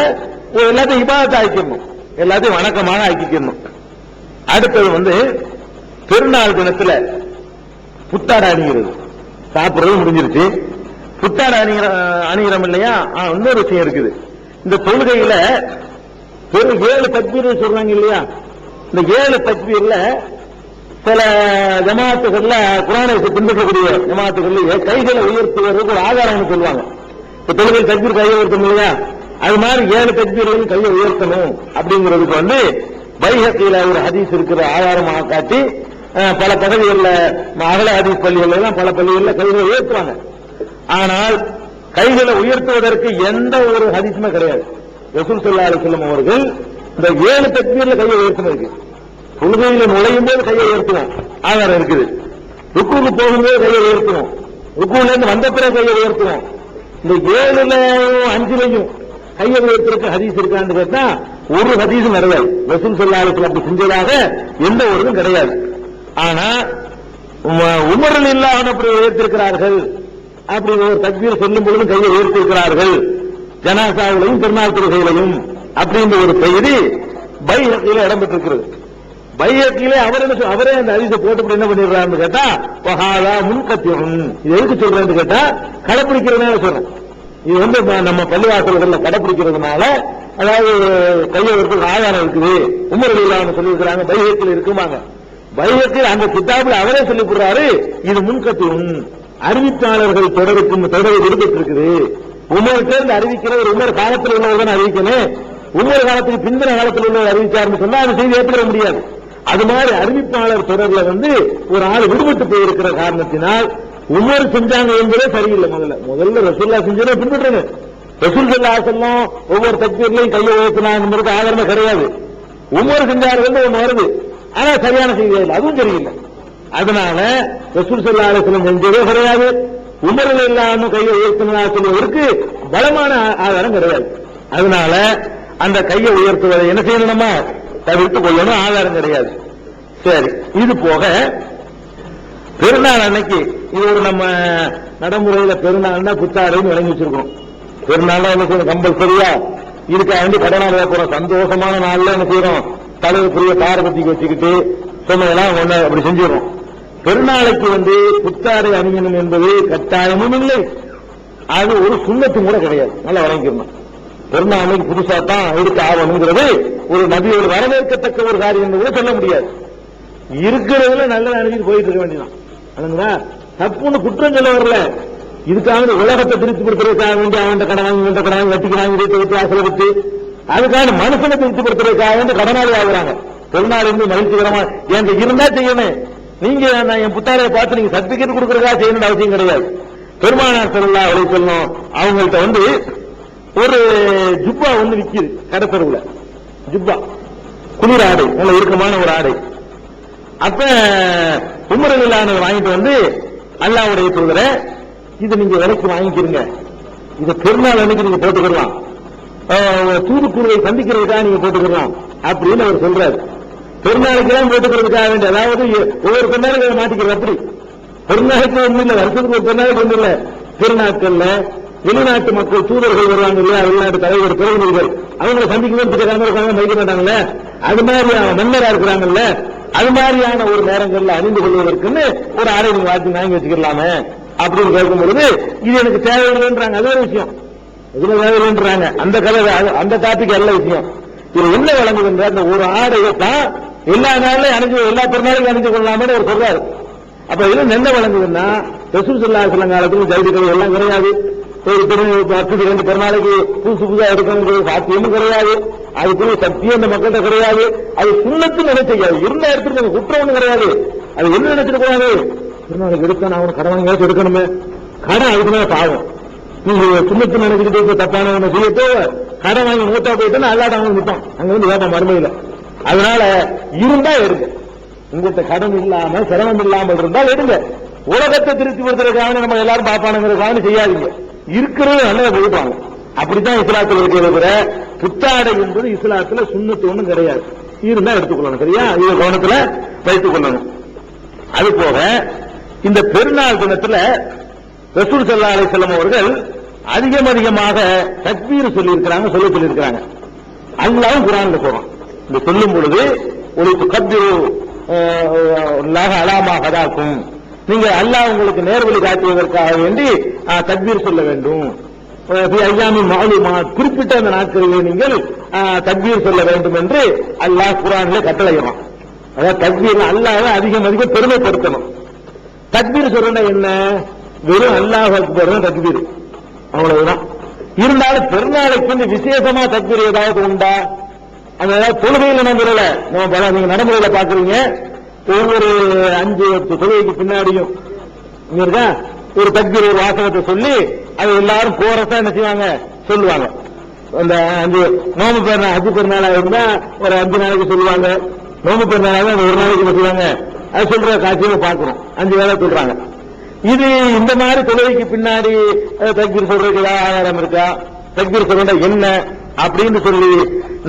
Speaker 2: எல்லாத்தையும் இபாதத்தை ஆக்கிக்கணும், எல்லாத்தையும் வணக்கமாக ஆக்கிக்கணும். அடுத்தது பெருநாள் தினத்துல புத்தாடை அணிகிறது. சாப்பிடுறது முடிஞ்சிருச்சு, புத்தாடை அணிகிறோம் இல்லையா. இன்னொரு விஷயம் இருக்குது. இந்த தொழுகையில 7 தக்பீர் சொல்றாங்க இல்லையா. இந்த 7 தக்பீர்ல சில ஜமாத்துகள்ல குர்ஆனை பின்பற்றக்கூடிய ஜமாத்துகள்ல கைகளை உயர்த்துவதற்கு ஒரு ஆதாரம் சொல்லுவாங்க. இப்ப தொழுகையில் தக்பீர் கையை உயர்த்தணும் இல்லையா, அது மாதிரி 7 தக்பீர்களையும் கையை உயர்த்தணும் அப்படிங்கிறதுக்கு பைஹக்கில ஒரு ஹதீஸ் இருக்கிற ஆதாரமாக காட்டி பல பகுதிகளில் அகல ஹதீஸ் பள்ளிகள் எல்லாம் பல பள்ளிகளில் கைகளை உயர்த்துவாங்க. ஆனால் கைகளை உயர்த்துவதற்கு எந்த ஒரு ஹதீஸுமே கிடையாது. ரசூல் ஸல்லல்லாஹு அலைஹி வஸல்லம் அவர்கள் இந்த 7 தக்பீர்ல கையை உயர்த்தினது, தொழுகையில நுழையும் போது கையை உயர்த்துவோம் ஆதாரம் இருக்குது. ருக்குவுக்கு போகும்போது கையை உயர்த்துவோம், ருக்குவுல இருந்து வந்த பிறகு கையை உயர்த்துவோம். இந்த 7லையும் 5லையும் கையை உயர்த்திருக்க ஹதீஸ் இருக்கான்னு கேட்டா ஒரு ஹதீஸும் கிடையாது. ரசூல் ஸல்லல்லாஹு அலைஹி வஸல்லம் அப்படி செஞ்சதாக எந்த ஒருதும் கிடையாது. ஆனா உமர் ரலியல்லாஹு அன்ஹு அப்படி உயர்த்திருக்கிறார்கள். அப்படி ஒரு தக்பீர் சொல்லும் பொழுது கையை உயர்த்திருக்கிறார்கள், ஜனாசாவிலையும் பெருநாள் தொழுகையிலையும் அப்படின்ற ஒரு செய்தி பைஹக்கில இடம்பெற்றிருக்கிறது. பைஹக்கிலே அவரே அந்த ஹதீஸை போட்டு என்ன பண்ணிடுறாருன்னு கேட்டா வஹாதா முன்கத்தியன். இது எதுக்கு சொல்றேன்னு கேட்டா கடைப்பிடிக்கிறதுனால சொல்றேன். இது நம்ம பள்ளிவாசல்கள்ல கடைப்பிடிக்கிறதுனால, அதாவது கையை உயர்த்துக்கு ஆதாரம் இருக்குது. உமர் ரலியல்லாஹு அன்ஹு சொல்லியிருக்கிறாங்க, பைஹக்கில் இருக்குமாங்க. பைஹக்கில் அந்த கிதாபில் அவரே சொல்லி போடுறாரு, இது முன்கத்தியன், அறிவிப்பாளர்கள் தொடர்பு விடுபட்டிருக்குது. உமர் சேர்ந்து அறிவிக்கிறவர் உமர் காலத்தில் உள்ளவர் அறிவிக்கணும். உமர் காலத்துக்கு பிந்தின காலத்தில் உள்ளவர் அறிவிச்சார்னு சொன்னா அந்த செய்தி ஏற்பட முடியாது. அது மாதிரி அறிவிப்பாளர் தொடர்ல ஒரு ஆள் விடுபட்டு போயிருக்கிற காரணத்தினால் உமர் செஞ்சாங்க என்பதே சரியில்லை. முதல்ல ரசூலுல்லாஹ் செஞ்சதை பின்பற்றுங்க. ரசூல் ஸல்லல்லாஹு அலைஹி வஸல்லம் ஒவ்வொரு தக்பீர்லையும் கையை உயர்த்தினாங்க ஆதாரமே கிடையாது. உமர் செஞ்சார்கள் ஒன்று வருது, ஆனா சரியான செய்தி இல்லை, அதுவும் சரியில்லை. அதனால ரசூல் ஸல்லல்லாஹு அலைஹி வஸல்லம் செஞ்சதே கிடையாது, உமர் ரலியல்லாஹு அன்ஹு கையை உயர்த்தினா சொல்வதற்கு பலமான ஆதாரம் கிடையாது. அதனால அந்த கையை உயர்த்துவதை என்ன செய்யணுமா தவிர்த்து கொள்ளணும், ஆதாரம் கிடையாது. சரி, இது போக பெருநாள் அன்னைக்கு இது ஒரு நம்ம நடைமுறையில பெருநாள்னா புத்தாடைன்னு விளங்கி வச்சிருக்கோம். பெருநாள் என்ன செய்யணும் கம்பல்சரியா இதுக்காக கடனாளி போறோம். சந்தோஷமான நாள்ல என்ன செய்யறோம், தலைவருக்குரிய பாரபத்திக்கு வச்சுக்கிட்டு சொன்னதெல்லாம் ஒண்ணு அப்படி செஞ்சிடறோம். பெருநாளைக்கு புத்தாடை அணியணும் என்பது கட்டாயமும் இல்லை, அது ஒரு சுண்ணத்து கூட கிடையாது. நல்லா வழங்கிக்கணும். பெருநாளைக்கு புதுசா தான் எடுத்து ஆகணுங்கிறது ஒரு நபியோடு வரவேற்கத்தக்க ஒரு காரியம் கூட சொல்ல முடியாது. இருக்கிறதுல நல்ல அணிஞ்சிட்டு போயிட்டு இருக்க வேண்டியதான். தப்புன்னு குற்றம் சொல்ல வரல. இதுக்காக உலகத்தை திருப்திப்படுத்துறதுக்காக வேண்டி அவன் கடன் வாங்கி கடன் வாங்கி வட்டிக்கு வாங்கி வீட்டை விட்டு ஆசை வச்சு அதுக்காக மனுஷனை திருப்திப்படுத்துறதுக்காக வேண்டி கடனாளி ஆகுறாங்க. பெருநாள் மகிழ்ச்சிகரமா எங்க இருந்தா செய்யணும், நீங்க நான் என் புத்தாரையை பார்த்து நீங்க சர்டிபிகேட் கொடுக்கறதா செய்யணும் அவசியம் கிடையாது. பெருமானார் ஸல்லல்லாஹு அலைஹி வஸல்லம் அவங்கள்ட்ட வந்து ஒரு ஜுப்பா வந்து விற்கிது கடத்தருவுல. ஜுப்பா குளிர் ஆடை, நல்ல இறுக்கமான ஒரு ஆடை. அப்ப உமரலான வாங்கிட்டு வந்து அல்லாஹ்வுடைய தூதரே, இதை நீங்க விலைக்கு வாங்கிக்கிறீங்க, இதை பெருநாள் அன்னைக்கு நீங்க போட்டுக்கலாம், தூதுக்குழுவை சந்திக்கிறதுக்காக நீங்க போட்டுக்கலாம் அப்படின்னு அவர் சொல்றாரு. பெருநாளைக்கு தான் போட்டுக்கிறதுக்காக வேண்டிய, அதாவது ஒவ்வொரு பெருநாளுக்கு அதை மாட்டிக்கிறது. அப்படி பெருநாளுக்கு ஒன்றும் இல்லை, வருஷத்துக்கு ஒரு பெருநாளுக்கு ஒன்றும் இல்லை. பெருநாட்கள்ல வெளிநாட்டு மக்கள் தூதர்கள் வருவாங்க இல்லையா, வெளிநாட்டு தலைவர் பிரதிநிதிகள், அவங்களை சந்திக்க மதிக்க மாட்டாங்கல்ல, அது மாதிரி மன்னரா இருக்கிறாங்கல்ல, அது மாதிரியான ஒரு நேரங்கள்ல அணிந்து கொள்வதற்குன்னு ஒரு ஆடை நீங்க வாங்கி வச்சுக்கலாமே அப்படின்னு கேட்கும் பொழுது, இது எனக்கு தேவையில்லைன்றாங்க. அது ஒரு விஷயம், இதுல தேவையில்லைன்றாங்க. அந்த கதை, அந்த டாபிக் நல்ல விஷயம். இது என்ன வழங்குதுன்ற அந்த ஒரு ஆடையை தான் எல்லா நாளிலும் அணிஞ்சு, எல்லா பெருநாளையும் அணிஞ்சு கொள்ளலாமே ஒரு சொல்றாரு. அப்ப இது என்ன வழங்குதுன்னா, ரசூல் ஸல்லல்லாஹு அலைஹி வஸல்லம் காலத்துல ஜவுளிகள் எல்லாம் கிடையாது. ஒரு 10 பெருநாளைக்கு புதுசா எடுக்கணுங்கிற சாத்தியமும் கிடையாது. அதுக்குள்ள சக்தியும் அந்த மக்கள்கிட்ட கிடையாது. அது சுண்ணத்து நினைச்சாது இருந்தா எடுத்துட்டு குற்றம் ஒண்ணு கிடையாது. அது என்ன நினைச்சிட்டு கூடாது, பெருநாளைக்கு எடுக்கணும், அவனுக்கு கடன் வாங்கி எடுக்கணுமே, கடன் அதுக்கு மேல பாவம். நீங்க சுண்ணத்து நினைச்சுக்கிட்டு தப்பான செய்யட்டோ கடன் வாங்கி மூத்தா போயிட்டு அல்லாட்ட அவங்க நிற்பான், அங்க வந்து வேண்டாம் மறுமையில. அதனால இருந்தா எடுங்க, உங்கள்கிட்ட கடன் இல்லாம சிரமம் இல்லாமல் இருந்தால் எடுங்க. உலகத்தை திருப்தி படுத்துறதுக்காக நம்ம எல்லாரும் பாப்பானுங்கிறதுக்காக செய்யாதீங்க, இருக்கிறது நல்ல போயிடுவாங்க. அப்படித்தான் இஸ்லாத்தில் இருக்கிற புத்தாடை என்பது இஸ்லாத்துல சுண்ணத்து ஒண்ணும் கிடையாது. இருந்தா எடுத்துக்கொள்ளணும், சரியா? இதை கவனத்துல வைத்துக் கொள்ளணும். அது போக இந்த பெருநாள் தினத்துல ரசூல் ஸல்லல்லாஹு அலைஹி வஸல்லம் அவர்கள் அதிகமாக தக்பீர் சொல்லியிருக்கிறாங்க. அல்லாஹ் குர்ஆன்ல சொல்றான், இந்த சொல்லும் பொழுது ஒரு கப்திரு அலாமா ஹதாக்கும், நீங்க அல்லாஹ் உங்களுக்கு நேர்வழி காட்டுவதற்காக வேண்டி தக்பீர் சொல்ல வேண்டும். ஐயாமின் மாலுமாத், குறிப்பிட்ட அந்த நாட்களிலே நீங்கள் தக்பீர் சொல்ல வேண்டும் என்று அல்லாஹ் குர்ஆனிலே கட்டளையிடுறான். அதாவது தக்பீர் அல்லாஹ்வை அதிகம் பெருமைப்படுத்தணும். தக்பீர் சொல்றா என்ன, வெறும் அல்லாஹ் அக்பர் தக்பீர், அவ்வளவுதான். இருந்தாலும் பெருநாளைக்கு வந்து விசேஷமா தக்பீர் ஏதாவது உண்டா? அந்த தொழுகையில் நம்புறல நீங்க நடைமுறையில பாக்குறீங்க, ஒவ்வொரு 5 தொழுகைக்கு பின்னாடியும் இருக்கா ஒரு தக்பீர், ஒரு வாசகத்தை சொல்லி அது எல்லாரும் கோரஸா என்ன செய்வாங்க சொல்லுவாங்க. அந்த 5 நோம்பு பெருநாள், ஹஜ் பெருநாளா இருந்தா ஒரு 5 நாளைக்கு சொல்லுவாங்க, நோம்பு பெருநாளாக ஒரு நாளைக்கு சொல்லுவாங்க. அது சொல்ற காட்சியை பார்க்கிறோம், 5 வேளை சொல்றாங்க. இது இந்த மாதிரி தொழுகைக்கு பின்னாடி தக்பீர் சொல்றதுக்கு ஏதாவது ஆதாரம் இருக்கா? தக்பீர் சொல்ற என்ன அப்படின்னு சொல்லி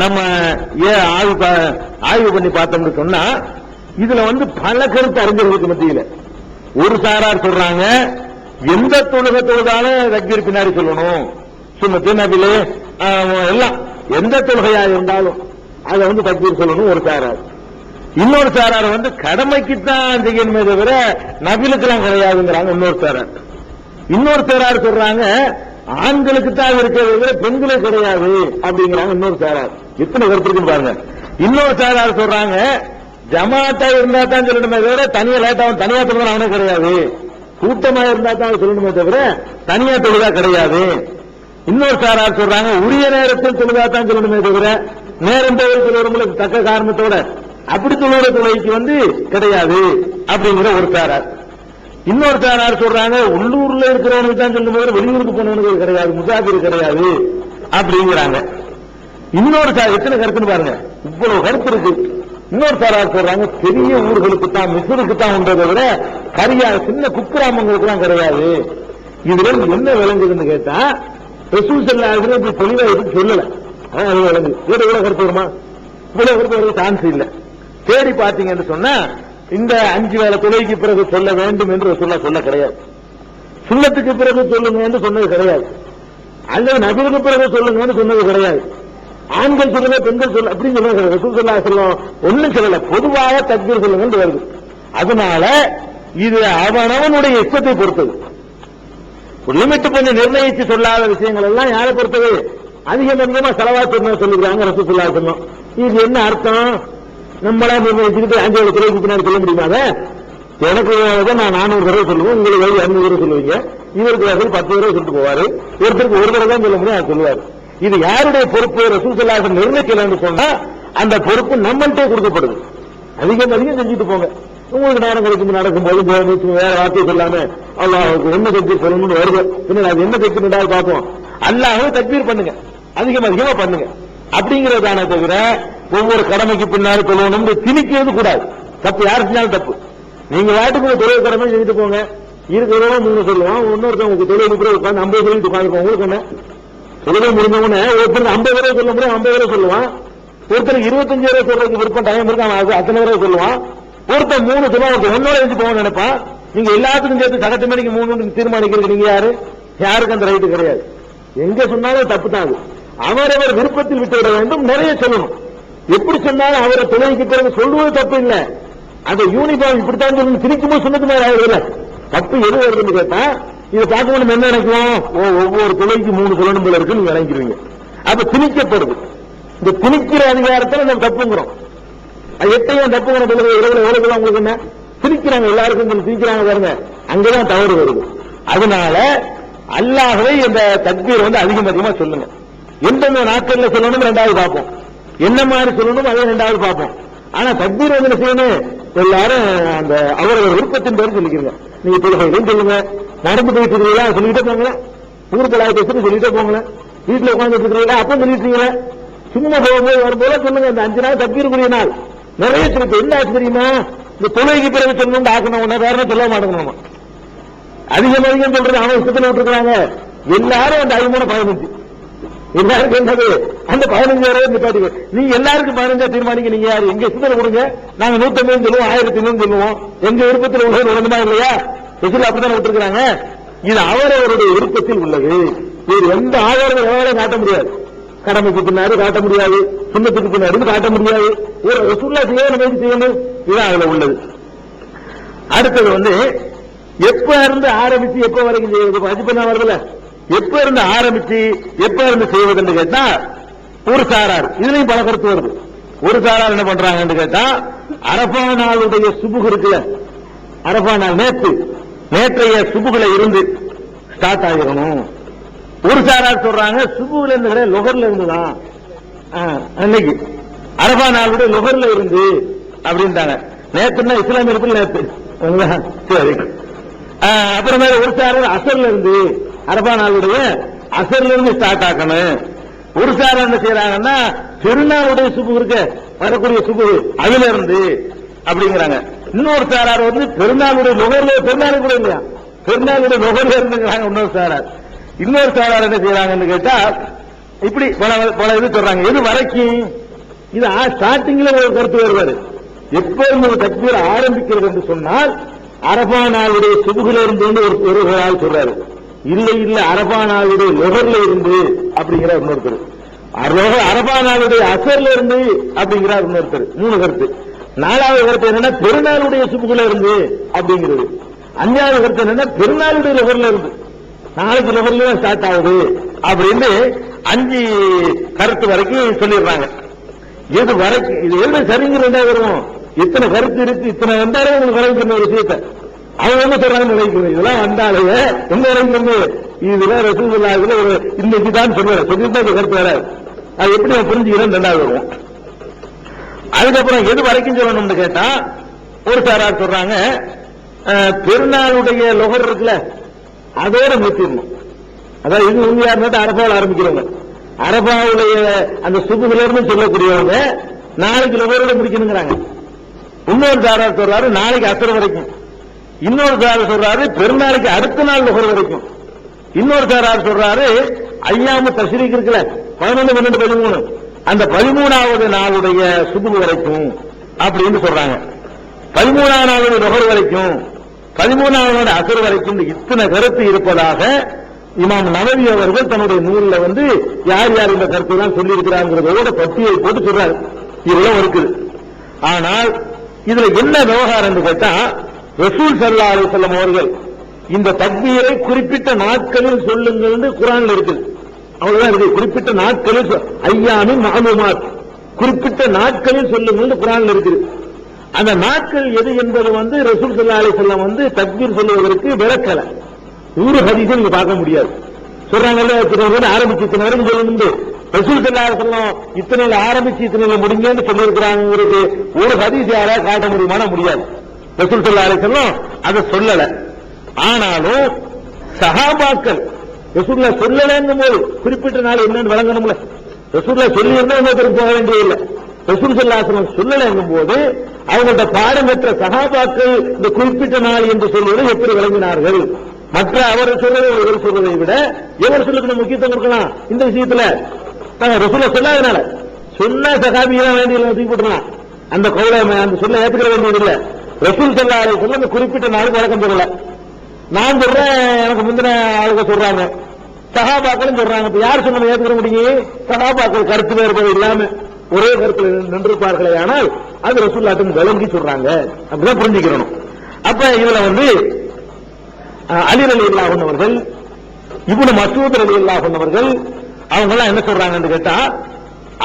Speaker 2: நம்ம ஆய்வு பண்ணி பார்த்தோம்னு சொன்னா, இதுல வந்து பல கருத்து அறிஞர்களுக்கு மத்தியில ஒரு சாரார் சொல்றாங்க, எந்த தொழுகை தொழுதாலும் தக்பீர் பின்னாடி சொல்லணும், சுன்னத்து நபிலே எல்லாம் எந்த தொழுகையா இருந்தாலும் அதை வந்து தக்பீர் சொல்லணும் ஒரு சாரார். இன்னொரு சாரார் வந்து கடமைக்குத்தான் செய்யணுமே தவிர நபிலுக்கெல்லாம் கிடையாதுங்கிறாங்க இன்னொரு சாரார். இன்னொரு சாரார் சொல்றாங்க, ஆண்களுக்கு தான் இருக்கிறது பெண்களுக்கு கிடையாது அப்படிங்கிறாங்க இன்னொரு சாரார். எத்தனை கருத்து இருக்குன்னு பாருங்க. இன்னொரு சாரார் சொல்றாங்க, ஜமாத்தா இருந்தா தான் சொல்லணுமே தவிர தனியா லேட்டாவும் தனியா தொழுதா அவனே கிடையாது, கூட்டமா இருந்தா தான் சொல்லணுமே தவிர தனியா தொழுதா கிடையாது. இன்னொரு சாரார் சொல்றாங்க, உரிய நேரத்தில் தொழுதா தான் சொல்லணுமே தவிர நேரம் தவிர தக்க காரணத்தோட அப்படி தொழுகிற தொழுகைக்கு வந்து கிடையாது அப்படிங்கிற ஒரு சாரார். இன்னொரு சாரார் சொல்றாங்க, உள்ளூர்ல இருக்கிறவனுக்கு தான் சொல்லும் போது வெளியூருக்கு போனவனுக்கு கிடையாது, முசாஃபிர் கிடையாது அப்படிங்கிறாங்க. இன்னொரு சார் எத்தனை கருத்துன்னு பாருங்க, இவ்வளவு கருத்து இருக்கு. இன்னொரு சாரார் சொல்றாங்க, பெரிய ஊர்களுக்கு தான் மிஸ்ருக்கு தான் உண்டதை விட சின்ன குக்கிராமங்களுக்கு தான் கிடையாது. இதுல என்ன விளங்குதுன்னு கேட்டா, ரசூல் ஸல்லல்லாஹு அலைஹி வஸல்லம் தெளிவா எதுவும் சொல்லல. அது விளங்குது. இவ்வளவு கருத்து வருமா? இவ்வளவு கருத்து வர சான்ஸ் இல்ல. தேடி பாத்தீங்கன்னு சொன்னா, இந்த 5 வேளை தொழுகைக்கு பிறகு சொல்ல வேண்டும் என்று சொல்ல கிடையாது, சுன்னத்துக்கு பிறகு சொல்லுங்க என்று சொன்னது கிடையாது, அல்லது நபிக்கு பிறகு சொல்லுங்க சொன்னது கிடையாது, ஆண்கள் சொல்லுங்க பெண்கள் சொல்ல அப்படின்னு சொல்லுங்க. ரசூல் ஸல்லல்லாஹு அலைஹி வஸல்லம் ஒண்ணும் சொல்லல, பொதுவாக தக்பீர் சொல்லுங்க வருது. அதனால இது அவனவனுடைய இஷ்டத்தை பொறுத்தது. லிமிட் பண்ணி நிர்ணயிச்சு சொல்லாத விஷயங்கள் எல்லாம் யாரை பொறுத்தது? அதிகமா ஸலவாத் சொல்லுகிறாங்க ரசூல் ஸல்லல்லாஹு அலைஹி வஸல்லம். இது என்ன அர்த்தம்? நம்மளா நிர்ணயிச்சுக்கிட்டு 5 தொழுகைக்கு பின்னாடி சொல்ல முடியுமா? எனக்கு நான் 400 தடவை சொல்லுவேன், உங்களுக்கு 200 தடவை சொல்லுவீங்க, இவருக்கு 10 தடவை சொல்லிட்டு போவாரு, ஒருத்தருக்கு ஒரு தடவை தான் சொல்ல முடியும், அவர் சொல்லுவார். இது யாருடைய பொறுப்பு? ரசூல் ஸல்லல்லாஹு அலைஹி வஸல்லம் நிர்ணயிக்கலன்னு சொன்னா அந்த பொறுப்பு நம்மள்கிட்ட கொடுக்கப்படுது. அதிகம் செஞ்சுட்டு போங்க. உங்களுக்கு நேரம் கிடைக்கும் நடக்கும்போது வேற வார்த்தை சொல்லாம அல்லாஹ்வுக்கு என்ன தக்பீர் சொல்லணும்னு வருது. பின்னர் அது என்ன தக்பீர் பார்ப்போம். அல்லாஹ்வை தக்பீர் பண்ணுங்க, அதிகமா பண்ணுங்க அப்படிங்கறதான தவிர ஒவ்வொரு கடமைக்கு பின்னாடி சொல்லணும்னு திணிக்கிறது கூடாது. தப்பு யாரு செஞ்சாலும் தப்பு. நீங்க வாட்டுக்கு தொழில் கடமை செஞ்சுட்டு போங்க. இருக்கிறவங்க 3 சொல்லுவான், இன்னொருத்தவங்க தொழில் உட்காந்து 50 சொல்லிட்டு உட்காந்துருப்போம். உங்களுக்கு என்ன தொழிலை முடிஞ்சவனே ஒருத்தருக்கு 50 பேரை சொல்ல முடியும், 50 பேரை சொல்லுவான். ஒருத்தருக்கு 25 பேரை சொல்றதுக்கு விருப்பம் டைம் இருக்கு, அவன் அத்தனை பேரை சொல்லுவான். ஒருத்தர் 3 சொல்லுவான், ஒருத்தர் 1 எழுந்து போவான்னு நினைப்பான். நீங்க எல்லாத்துக்கும் சேர்த்து சகட்டு மணிக்கு 3 தீர்மானிக்கிறது நீங்க யாரு? யாருக்கு அந்த ரைட்டு கிடையாது. எங்க சொன்னாலும் தப்பு தான். அவரவர் விருப்பத்தில் விட்டுவிட வேண்டும். நிறைய சொல்லணும். எப்படி சொன்னாலும் அவரை தொழிலுக்கு பிறகு சொல்லுவது தப்பு இல்லை. அந்த யூனிஃபார்ம் இப்படித்தான் சொல்லணும் திணிக்கும்போது சொன்னது மாதிரி ஆகுதுல்ல. தப்பு எது வருதுன்னு கேட்டா இதை பார்க்க என்ன நினைக்கும், ஒவ்வொரு தொழிலுக்கு 3 சொல்லணும் போல இருக்கு நீங்க நினைக்கிறீங்க. அப்ப திணிக்கப்படுது. இந்த திணிக்கிற அதிகாரத்தில் நம்ம தப்புங்கிறோம். அது எட்டையும் தப்புங்கிற எவ்வளவு உங்களுக்கு என்ன திணிக்கிறாங்க, எல்லாருக்கும் திணிக்கிறாங்க பாருங்க, அங்கதான் தவறு வருது. அதனால அல்லாஹ்வை இந்த தக்பீர் அதிகமா சொல்லுங்க. எந்தெந்த நாட்கள்ல சொல்லணும் 2வது பார்ப்போம், என்ன மாதிரி சொல்லணும் அதை 2வது பார்ப்போம். ஆனா தக்பீர் என்ன செய்யணும், எல்லாரும் அந்த அவரவர் விருப்பத்தின் பேர் சொல்லிக்கிறீங்க. நீங்க தொழுகையும் சொல்லுங்க, நடந்து போயிட்டு இருக்கீங்களா சொல்லிட்டே போங்களேன், ஊர்கலாயத்தை சொல்லிட்டே போங்களேன், வீட்டுல உட்கார்ந்து இருக்கீங்களா அப்ப சொல்லிட்டு சும்மா போகும்போது வரும்போது சொல்லுங்க. இந்த 5 நாள் தக்பீருக்குரிய நாள் நிறைய சொல்லிட்டு என்ன ஆச்சு தெரியுமா, இந்த தொழுகைக்கு பிறகு சொல்லணும் ஆக்கணும், வேற சொல்ல மாட்டேங்க. அதிகம் சொல்றது அவன் இஷ்டத்தில் விட்டுருக்காங்க. எல்லாரும் அந்த 13 எல்லாருக்கும் என்னது அந்த 15 நிப்பாட்டி நீங்க எல்லாருக்கும் 15 தீர்மானிக்க. நீங்க யாரு எங்க இஷ்டத்தில் கொடுங்க, நாங்க 150 சொல்லுவோம், 1000 சொல்லுவோம், எங்க விருப்பத்தில் உள்ளது உணர்ந்தமா இல்லையா? அப்படித்தானே விட்டுருக்காங்க. இது அவரவருடைய விருப்பத்தில் உள்ளது. இது எந்த ஆதாரம் காட்ட முடியாது. கடமைக்கு பின்னாடி காட்ட முடியாது, சுண்ணத்துக்கு பின்னாடி காட்ட முடியாது. ஒரு ரசூலுல்லாஹ் செய்யணும், இதுதான் அதுல உள்ளது. அடுத்தது எப்ப இருந்து ஆரம்பிச்சு எப்ப வரைக்கும் செய்வது அஜிபா வருதுல, எப்ப இருந்து ஆரம்பிச்சு எப்ப இருந்து செய்வதுன்னு கேட்டா ஒரு சாரார், இதுலயும் பல கருத்து வருது. ஒரு சாரார் என்ன பண்றாங்கன்னு கேட்டா அரபா நாளுடைய சுபுகு இருக்குல்ல, அரபா நாள் நேற்றைய சுபுகுல இருந்து ஸ்டார்ட் ஆகிடணும். ஒரு சாரார் சொல்றாங்க சுபுகுல இருந்து லொகர்ல இருந்துதான் அன்னைக்கு அரபா நாளுடைய லொகர்ல இருந்து அப்படின்ட்டாங்க. நேற்றுன்னா இஸ்லாமிய இருப்பில் நேற்று சரி. அப்புறமே ஒரு சாரார் அசர்ல இருந்து அரபா நாளுடைய அசர்ல இருந்து ஸ்டார்ட் ஆக்கணும். ஒரு சாரார் என்ன செய்யறாங்கன்னா பெருநாளுடைய சுபு இருக்க வரக்கூடிய சுபு அதுல இருந்து அப்படிங்கிறாங்க. இன்னொரு சாரார் பெருநாளுடைய நுகர்ல, பெருநாள் கூட இல்லையா, பெருநாளுடைய நுகர்ல இருந்துங்கிறாங்க இன்னொரு சாரார். இன்னொரு சாரார் என்ன செய்யறாங்கன்னு கேட்டா இப்படி பல இது சொல்றாங்க. எது வரைக்கும் இது ஸ்டார்டிங்ல ஒரு கருத்து வருவாரு. எப்ப ஒரு தக்பீர் ஆரம்பிக்கிறது என்று சொன்னால் அரபா நாளுடைய சுபுகுல இருந்து ஒரு ஆள் சொல்றாரு. இல்ல அரபா நாளுடைய லொகர்ல இருந்து அப்படிங்கிறார் இன்னொருத்தர். அரபா நாளுடைய அசர்ல இருந்து அப்படிங்கிறார் இன்னொருத்தர். 3 கருத்து. 4வது கருத்து என்னன்னா பெருநாளுடைய சுபுகுல இருந்து அப்படிங்கிறது. 5வது கருத்து என்னன்னா பெருநாளுடைய லொகர்ல இருந்து, நாளைக்கு லொகர்ல ஸ்டார்ட் ஆகுது அப்படின்னு 5 கருத்து வரைக்கும் சொல்லிடுறாங்க. எது வரைக்கும் இது எது சரிங்கிறதா வரும். இத்தனை கருத்து இருக்கு, இத்தனை வந்தாலே உங்களுக்கு விளைவிக்கிற ஒரு விஷயத்தை அவங்க என்ன சொல்றாங்க விளைவிக்கிறது. இதெல்லாம் வந்தாலே என்ன விளைவிக்கிறது, இதுல ரசூலுல்லாஹ்ல ஒரு இன்னைக்கு தான் சொல்லிட்டு கருத்து வராது. அது எப்படி நான் புரிஞ்சுக்கிறேன் 2வது வரும். அதுக்கப்புறம் எது வரைக்கும் சொல்லணும்னு கேட்டா ஒரு சாரார் சொல்றாங்க பெருநாளுடைய லொகர் இருக்குல்ல அதோட நிறுத்திடணும். அதாவது இது உண்மையார் அரபாவில் ஆரம்பிக்கிறவங்க, அரபாவுடைய அந்த சுபுல இருந்து சொல்லக்கூடியவங்க நாளைக்கு லொகரோட முடிக்கணுங்கிறாங்க. இன்னொரு சாரார் சொல்றாரு நாளைக்கு அசர் வரைக்கும். இன்னொரு சாரார் சொல்றாரு பெருநாளைக்கு அடுத்த நாள் லொகர் வரைக்கும். இன்னொரு சாரார் சொல்றாரு ஐயாம தஸ்ரீக் இருக்குல்ல 11, 12, 13 அந்த 13வது நாளுடைய சுபு வரைக்கும் அப்படின்னு சொல்றாங்க. 13வது நாளுடைய நுகர் வரைக்கும், 13வது அசர் வரைக்கும் இத்தனை கருத்து இருப்பதாக இமாம் நவவி அவர்கள் தன்னுடைய நூலில் யார் யார் இந்த கருத்து தான் சொல்லி இருக்கிறாங்கிறதோட பட்டியலை போட்டு சொல்றாரு. இதெல்லாம் இருக்குது. ஆனால் இதுல என்ன விவகாரம் என்று கேட்டா ரசூல் ஸல்லல்லாஹு அலைஹி வஸல்லம் அவர்கள் இந்த தக்பீரை குறிப்பிட்ட நாட்களில் சொல்லுங்கள் குர்ஆன்ல இருக்குது. அவ்வளவுதான் இருக்கு. குறிப்பிட்ட நாட்களில் ஐயாமின் மஅலூமாத், குறிப்பிட்ட நாட்களில் சொல்லுங்கள் குர்ஆன்ல இருக்குது. அந்த நாட்கள் எது என்பது ரசூல் ஸல்லல்லாஹு அலைஹி வஸல்லம் தக்பீர் சொல்லுவதற்கு விளக்கல. ஒரு ஹதீஸை நீங்க பார்க்க முடியாது. சொல்றாங்கல்ல ஆரம்பிச்சு இத்தனை வரைக்கும் சொல்லணும், ரசூல் ஸல்லல்லாஹு அலைஹி வஸல்லம் இத்தனையில ஆரம்பிச்சு இத்தனையில முடிங்கன்னு சொல்லியிருக்கிறாங்க. ஒரு ஹதீஸ் யாராவது காட்ட முடியுமானா முடியாது. ரசூல் ஸல்லல்லாஹு அலைஹி வஸல்லம் அதை சொல்லல. ஆனாலும் சஹாபாக்கள் ரசூலுல்லாஹ் சொல்லலங்கும் போது குறிப்பிட்ட நாள் என்னன்னு விளங்கணும்ல. ரசூலுல்லாஹ் சொல்லி இருந்தா இன்னொருத்தருக்கு போக வேண்டியதில்லை. ரசூல் ஸல்லல்லாஹு அலைஹி வஸல்லம் சொல்லலங்கும் போது அவங்கள்ட்ட பாடம் பெற்ற சஹாபாக்கள் இந்த குறிப்பிட்ட நாள் என்று சொல்வதை எப்படி விளங்கினார்கள்? மற்ற அவர் சொல்றதை இவர் சொல்வதை விட எவர் சொல்லுக்கு முக்கியத்துவம் கொடுக்கலாம் இந்த விஷயத்துல. ரசூலுல்லாஹ் சொல்லாதனால சொன்ன சஹாபியெல்லாம் வேண்டியதில்லை, தூக்கி போட்டுலாம். அந்த கவுலை அந்த சொல்ல ஏற்றுக்கிற வேண்டியதில்லை. ரசூல் ஸல்லல்லாஹு அலைஹி வஸல்லம் இந்த குறிப்பிட்ட நாளுக்கு வழக்கம் சொல்லல. நான் சொல்றேன், எனக்கு முந்தின ஆளுங்க சொல்றாங்க, சஹாபாக்களும் சொல்றாங்க. இப்ப யார் சொன்னதை ஏற்றுக்கிற முடியும்? சஹாபாக்கள் கருத்து வேறுபாடு இல்லாம ஒரே கருத்தில் நின்றிருப்பார்களே, ஆனால் அது ரசூலுல்லாஹ்விடம் விளங்கி சொல்றாங்க, அப்படிதான் புரிஞ்சுக்கிறணும். அப்ப இதுல அலி ரலியல்லாஹு அன்ஹு அவர்கள், இப்னு மஸ்ஊத் ரலியல்லாஹு அன்ஹு அவர்கள் அவங்க எல்லாம் என்ன சொல்றாங்கன்னு கேட்டா,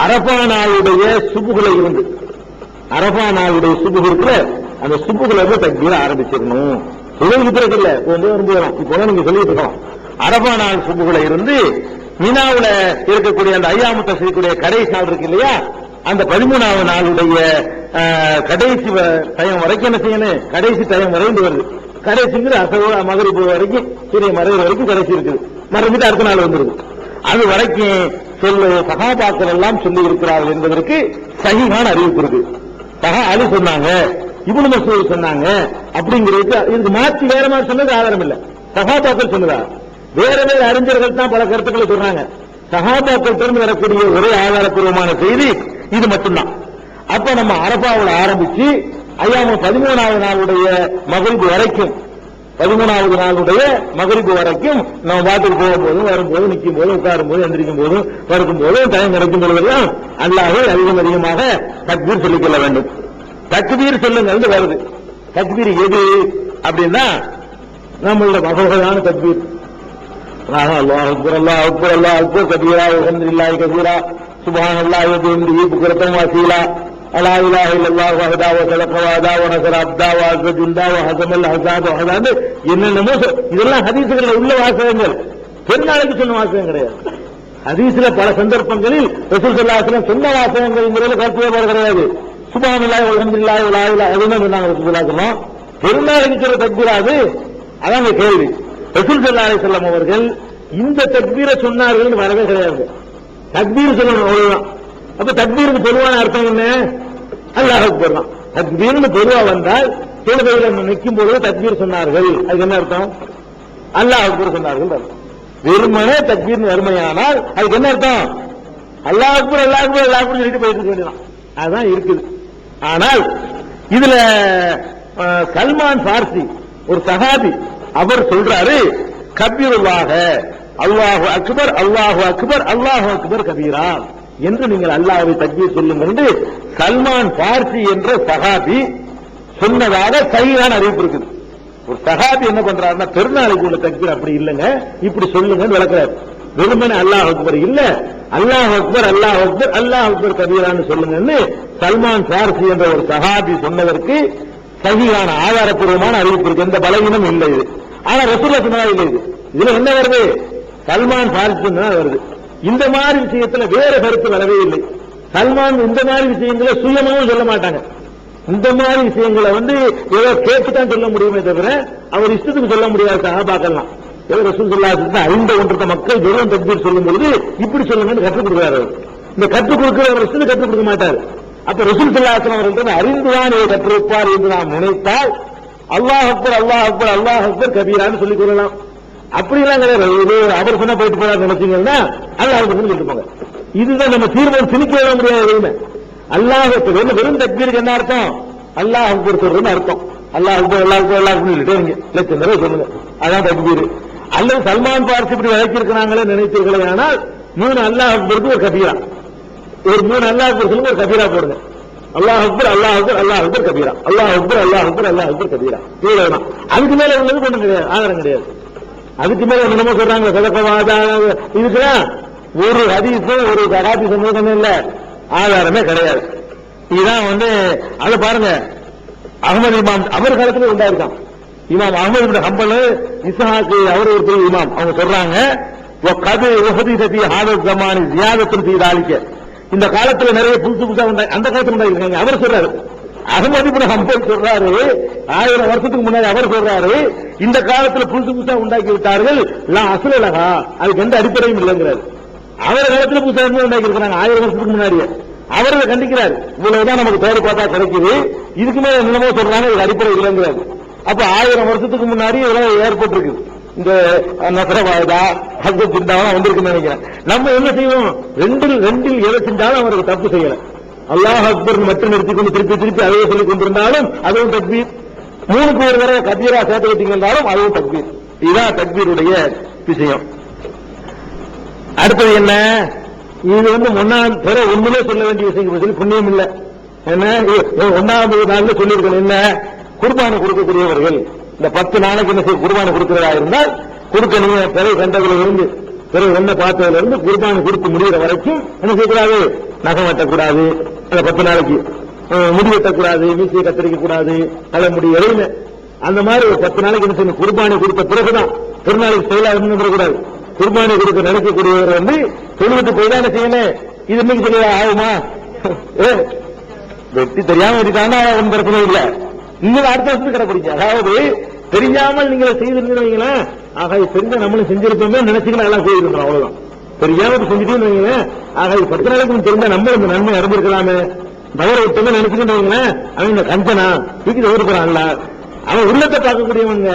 Speaker 2: அரஃபா நாளுடைய சுபுகுல இருந்து, அரஃபா நாளுடைய சுபுகு இருக்குல்ல, அந்த சுபுகுல இருந்து தக்பீர் ஆரம்பிச்சிடணும். சொல்லிட்டு பிறகு இல்ல, வரும்போதும் இப்போ நீங்க சொல்லிட்டு இருக்கோம். அரஃபா நாள் சுபுகுல இருந்து மினாவுல இருக்கக்கூடிய அந்த ஐயாமு தஸ்ரீக்குடைய கடைசி நாள் இருக்கு இல்லையா, அந்த 13வது நாளுடைய கடைசி டைம் வரைக்கும் என்ன செய்யணும்? கடைசி டைம் வரைந்து வருது. கடைசிங்கிற மகரிபு வரைக்கும், சூரிய மறைவு வரைக்கும் கடைசி இருக்குது. மறைஞ்சிட்டு அடுத்த நாள் வந்துருது. அது வரைக்கும் சஹாபாக்கள் எல்லாம் சொல்லி இருக்கிறார்கள் என்பதற்கு சஹீஹான அறிவிப்பு இருக்கு. அலி சொன்னாங்க, இப்னு மஸ்ஊத் சொன்னாங்க அப்படிங்கிறது. இதுக்கு மாற்றி வேற மாதிரி சொன்னது ஆதாரம் இல்ல. சஹாபாக்கள் சொன்னதா? வேற வேற அறிஞர்கள் தான் பல கருத்துக்களை சொல்றாங்க. சஹாபாக்கள் திறந்து வரக்கூடிய ஒரே ஆதாரப்பூர்வமான செய்தி இது மட்டும்தான். அப்ப நம்ம அரபாவில் ஆரம்பிச்சு ஐயாம 13வது நாளுடைய மகரிபு வரைக்கும், 13வது நாளுடைய மகரிபு வரைக்கும் நம்ம பாட்டுக்கு போகும்போதும் வரும்போது, நிற்கும் போது, உட்காரும் போது, எந்திரிக்கும் போதும், படுக்கும் போதும், டைம் கிடைக்கும் பொழுதெல்லாம் அல்லாஹ்வை அதிகமாக தக்பீர் சொல்லிக்கொள்ள வேண்டும். தக்பீர் சொல்லுங்க வருது. தக்பீர் எது அப்படின்னா நம்மளுடைய வகையான தக்பீர். அல்லாஹ் அக்பர், அல்லாஹ் அக்பர், அல்லாஹ் அக்பர் கபீரா, அல்ஹம்துலில்லாஹி கபீரா, சுப்ஹானல்லாஹி வ பிஹம்திஹி புக்ரத்தன் வ அஸீலா, லா இலாஹ இல்லல்லாஹு வஹ்தஹு வ ஸலக வஅதா வ நஸர அப்தா வ அஸ்ஸ ஜுந்தா வ ஹஸமல் அஹஸாத் வ ஹஸாத். என்னென்னமோ இதெல்லாம் ஹதீஸ்களில் உள்ள வாசகங்கள், பெருநாளைக்கு சொன்ன வாசகம் கிடையாது. ஹதீஸ்ல பல சந்தர்ப்பங்களில் ரசூல் ஸல்லல்லாஹு அலைஹி வஸல்லம் சொன்ன வாசகங்கள் முறையில் கருத்து வேறுபாடு கிடையாது. சுப்ஹானல்லாஹி வ அல்ஹம்துலில்லாஹி வ லா இலாஹ இல்லல்லாஹு சொன்னாங்க ரசூலுல்லாஹி ஸல்லல்லாஹு. பெருநாளைக்கு சொல்ற தக்பீர் அது? அதான் கேள்வி. ரசூல் ஸல்லல்லாஹு அலைஹி வஸல்லம் அவர்கள் இந்த தக்பீரை சொன்னார்கள் வரவே கிடையாது. தக்பீர் சொல்லணும் அவ்வளவுதான். அப்ப தக்பீருக்கு பொதுவான அர்த்தம் என்ன? அல்லாஹ் அக்பர் தான். தக்பீர்னு பொதுவா வந்தால் தொழுகையில நிற்கும் போது தக்பீர் சொன்னார்கள், அதுக்கு என்ன அர்த்தம்? அல்லாஹ் அக்பர் சொன்னார்கள். வெறுமனே தக்பீர் அருமையானால் அதுக்கு என்ன அர்த்தம்? அல்லாஹ் அக்பர், அல்லாஹ் அக்பர், அல்லாஹ் அக்பர் சொல்லிட்டு போயிட்டு இருக்க வேண்டியதான். அதுதான் இருக்குது. ஆனால் இதுல சல்மான் பார்சி ஒரு சஹாபி அவர் சொல்றாரு, கபீருல்லாஹ, அல்லாஹு அக்பர், அல்லாஹு அக்பர், அல்லாஹு அக்பர் கபீரா என்று நீங்கள் அல்லாஹ்வை தக்பீர் சொல்லுங்கள் என்று சல்மான் பார்சி என்ற சஹாபி சொன்னதாக சஹீஹான அறிவிப்பு இருக்குது. ஒரு சஹாபி என்ன பண்றாருன்னா, பெருநாளைக்கு உள்ள தக்பீர் அப்படி இல்லைங்க, இப்படி சொல்லுங்கன்னு விளக்குறாரு. வெறுமனே அல்லாஹ் அக்பர் இல்ல, அல்லாஹ் அக்பர், அல்லாஹ் அக்பர், அல்லாஹ் அக்பர் கபீரான்னு சொல்லுங்கன்னு சல்மான் பார்சி என்ற ஒரு சஹாபி சொன்னதற்கு சஹீஹான ஆதாரப்பூர்வமான அறிவிப்பு இருக்கு. எந்த பலவீனம் இல்லை இது. ஆனா ரசூலுல்லாஹ் சொன்னா இல்லை. இதுல என்ன வருது? சல்மான் பார்சி தான் வருது. இந்த மாதிரி விஷயத்துல வேற கருத்து வரவே இல்லை. சல்மான் இந்த மாதிரி விஷயங்களை சுயமாவும் சொல்ல மாட்டாங்க. இந்த மாதிரி விஷயங்களை ஏதோ கேட்டுதான் சொல்ல முடியுமே தவிர அவர் இஷ்டத்துக்கு சொல்ல முடியாது. சஹாபாக்கள்லாம் ஏதோ ரசூல் ஸல்லல்லாஹு அலைஹி வஸல்லம் அறிந்த ஒன்றத்தை மக்கள் வெறும் தக்பீர் சொல்லும் பொழுது இப்படி சொல்லுங்கன்னு கற்றுக் கொடுக்கிறார். இந்த கற்றுக் கொடுக்கிறவர் கற்றுக் கொடுக்க மாட்டார். அப்ப ரசூல் ஸல்லல்லாஹு அலைஹி வஸல்லம் அவர்கள் அறிந்துதான் இதை கற்றுப்பார் என்று நாம் நினைத்தால் அல்லாஹ் அக்பர், அல்லாஹ் அக்பர், அல்லாஹ் அக்பர் கபீரான்னு சொல்லிக் கொள்ளலாம். அப்படிலாம் கிடையாது. அவர் சொன்ன போயிட்டு போறாரு நினைச்சீங்கன்னா அல்லாஹ் சொல்லிட்டு போங்க. இதுதான் நம்ம தீர்மானம் திணிக்க விட முடியாது. எதுவுமே அல்லாஹ் வெறும் தக்பீருக்கு என்ன அர்த்தம்? அல்லாஹ் அக்பர் சொல்றதுன்னு அர்த்தம். அல்லாஹ் அக்பர், அல்லாஹ் அக்பர், அல்லாஹ் சொல்லிட்டு லட்சம் தடவை சொல்லுங்க, அதான் தக்பீர். அல்லது சல்மான் பார்சி இப்படி வழக்கிருக்கிறாங்களே நினைத்தீர்களே, ஆனால் 3 அல்லாஹ் அக்பருக்கு ஒரு கபீரா, ஒரு 3 அல்லாஹ் அக்பர் சொல்லுங்க, ஒரு கபீரா போடுங்க. அல்லாஹ் அக்பர், அல்லாஹ் அக்பர், அல்லாஹ் அக்பர் கபீரா, அல்லாஹ் அக்பர், அல்லாஹ் அக்பர், அல்லாஹ் அக்பர் கபீரா. இவ்வளவுதான். அதுக்கு மேல உள்ளது கொண்டு கிடையாது, ஆதாரம் கிடையாது. அதுக்கு மேல என்னமோ சொல்றாங்க சதகவாதா, இதுக்குதான் ஒரு ஹதீஸும் ஒரு சகாபி சமூகம் இல்ல, ஆதாரமே கிடையாது. இதுதான் அதை பாருங்க. அகமது இமாம் அவர் காலத்துல உண்டாயிருக்கான். இமாம் அகமது இப்னு ஹம்பல், இஸ்ஹாக் அவர் ஒரு பெரிய இமாம். அவங்க சொல்றாங்க, இந்த காலத்துல நிறைய புதுசு புதுசா அந்த காலத்துல உண்டாயிருக்காங்க. அவர் சொல்றாரு அகமது இப்னு ஹம்பல் சொல்றாரு, 1000 வருஷத்துக்கு முன்னாடி அவர் சொல்றாரு, இந்த காலத்துல புதுசு புதுசா உண்டாக்கி விட்டார்கள், அசுலகா, அதுக்கு எந்த அடிப்படையும் இல்லைங்கிறாரு. அவர் காலத்துல புதுசா உண்டாக்கி இருக்கிறாங்க 1000 வருஷத்துக்கு முன்னாடியே. அவரை கண்டிக்கிறார், இவ்வளவுதான் நமக்கு தேடி பார்த்தா கிடைக்குது, இதுக்கு மேல என்னமோ சொல்றாங்க, இதுக்கு அடிப்படை இல்லைங்கிறாரு. அப்ப 1000 வருஷத்துக்கு முன்னாடி இதெல்லாம் ஏற்பட்டிருக்கு. இந்த நசரவாதா ஹஜ்ஜத் ஜிந்தாவெல்லாம் வந்திருக்குன்னு நினைக்கிறேன். நம்ம என்ன செய்வோம், ரெண்டில் எதை செஞ்சாலும் அவருக்கு தப்பு செய்யல. அல்லாஹ் அக்பர் மட்டும் நிறுத்திக்கொண்டு திருப்பி அதையே சொல்லிக் கொண்டிருந்தாலும் அதுவும் தக்பீர். 3க்கு ஒரு தடவை கபீரா சேர்த்து வச்சிருந்தாலும் அதுவும் தக்பீர். இதுதான் தக்பீருடைய விஷயம். அடுத்தது என்ன, இது முன்னாள் பிற ஒண்ணுமே சொல்ல வேண்டிய விஷயம், சொல்லி புண்ணியம் இல்லை. என்ன 1வது நாள்ல சொல்லியிருக்கணும், என்ன குர்பானை கொடுக்கக்கூடியவர்கள் இந்த 10 நாளைக்கு என்ன செய்ய குர்பானை கொடுக்கிறதா இருந்தால் கொடுக்க, நீங்க பிறகு கண்டதுல இருந்து பிறகு என்ன பார்த்ததுல இருந்து குர்பானை கொடுத்து முடிகிற வரைக்கும் என்ன செய்யக்கூடாது, நகம் வெட்டக்கூடாது, அந்த 10 நாளைக்கு முடி வெட்டக்கூடாது, மீசையை கத்தரிக்க கூடாது, தலைமுடி எதுவுமே. அந்த மாதிரி ஒரு 10 நாளைக்கு என்ன செய்யணும், குர்பானை கொடுத்த பிறகுதான் திருநாளைக்கு செயலா இருந்துடக்கூடாது. குர்பானை கொடுக்க நினைக்கக்கூடியவர் தொழுவிட்டு போய் தான் என்ன செய்யணும். இது இன்னைக்கு தெரிய ஆகுமா, வெட்டி தெரியாம இருக்காங்க, ஒன்றும் பிரச்சனை இல்லை. இன்னும் அடுத்த வருஷத்துக்கு கடைபிடிக்க, அதாவது தெரியாமல் நீங்க செய்திருந்தீங்களா, ஆக தெரிஞ்ச நம்மளும் செஞ்சிருப்போமே நினைச்சுக்கலாம், எல்லாம் போயிருந்தோம், அவ்வளவுதான். தெரியாம செஞ்சுட்டு வைங்களேன், ஆக 10 நாளைக்கு தெரிஞ்சா நம்ம இந்த நன்மை இறந்திருக்கலாமே, தவற விட்டோமே நினைச்சுக்கிட்டு வைங்களேன், அவன் இந்த கஞ்சனா தூக்கி ஓடுக்கிறான்ல, அவன் உள்ளத்தை பார்க்கக்கூடியவங்க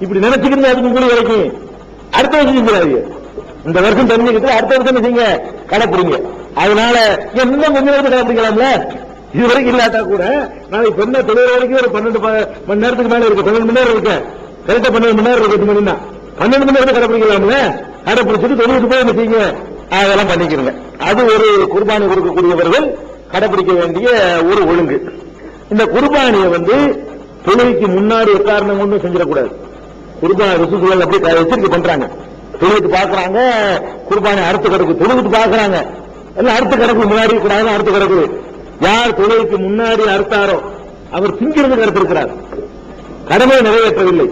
Speaker 2: இப்படி நினைச்சுக்கிட்டு அதுக்கு கூட வரைக்கும் அடுத்த வருஷம் செஞ்சாரு. இந்த வருஷம் தெரிஞ்சுக்கிட்டு அடுத்த வருஷம் செய்யுங்க, கடைப்பிடிங்க. அதனால இன்னும் கொஞ்சம் நேரத்தை கடைப்பிடிக்கலாம்ல, இது வரைக்கும் இல்லாட்டா கூட நாளைக்கு பெண்ண தொழில் வரைக்கும் ஒரு 12 மணி நேரத்துக்கு மேல இருக்கு, 12 மணி நேரம் இருக்கு, கரெக்டா 12 மணி நேரம் இருக்கு, 8 மணி தான் 12 மணி நேரத்தை கடைப்பிடிக்கலாம்ல, கடைப்பிடிச்சிட்டு தொழிலுக்கு போய் என்ன செய்யுங்க, அதெல்லாம் பண்ணிக்கிறங்க. அது ஒரு குர்பானி கொடுக்கக்கூடியவர்கள் கடைபிடிக்க வேண்டிய ஒரு ஒழுங்கு. இந்த குர்பானியை தொழுகைக்கு முன்னாடி எக்காரணம் கொண்டு செஞ்சிடக்கூடாது. குர்பானி ருசுகள் அப்படி எச்சரிக்கை பண்றாங்க. தொழுவிட்டு பாக்குறாங்க, குர்பானி அறுத்து கிடக்கு, தொழுவிட்டு பாக்குறாங்க, எல்லாம் அறுத்து கிடக்கு, முன்னாடி கூடாது அறுத்து கிடக்கு. யார் தொழுகைக்கு முன்னாடி அறுத்தாரோ அவர் திங்கிறதுக்கு அறுத்திருக்கிறார், கடமையை நிறைவேற்றவில்லை,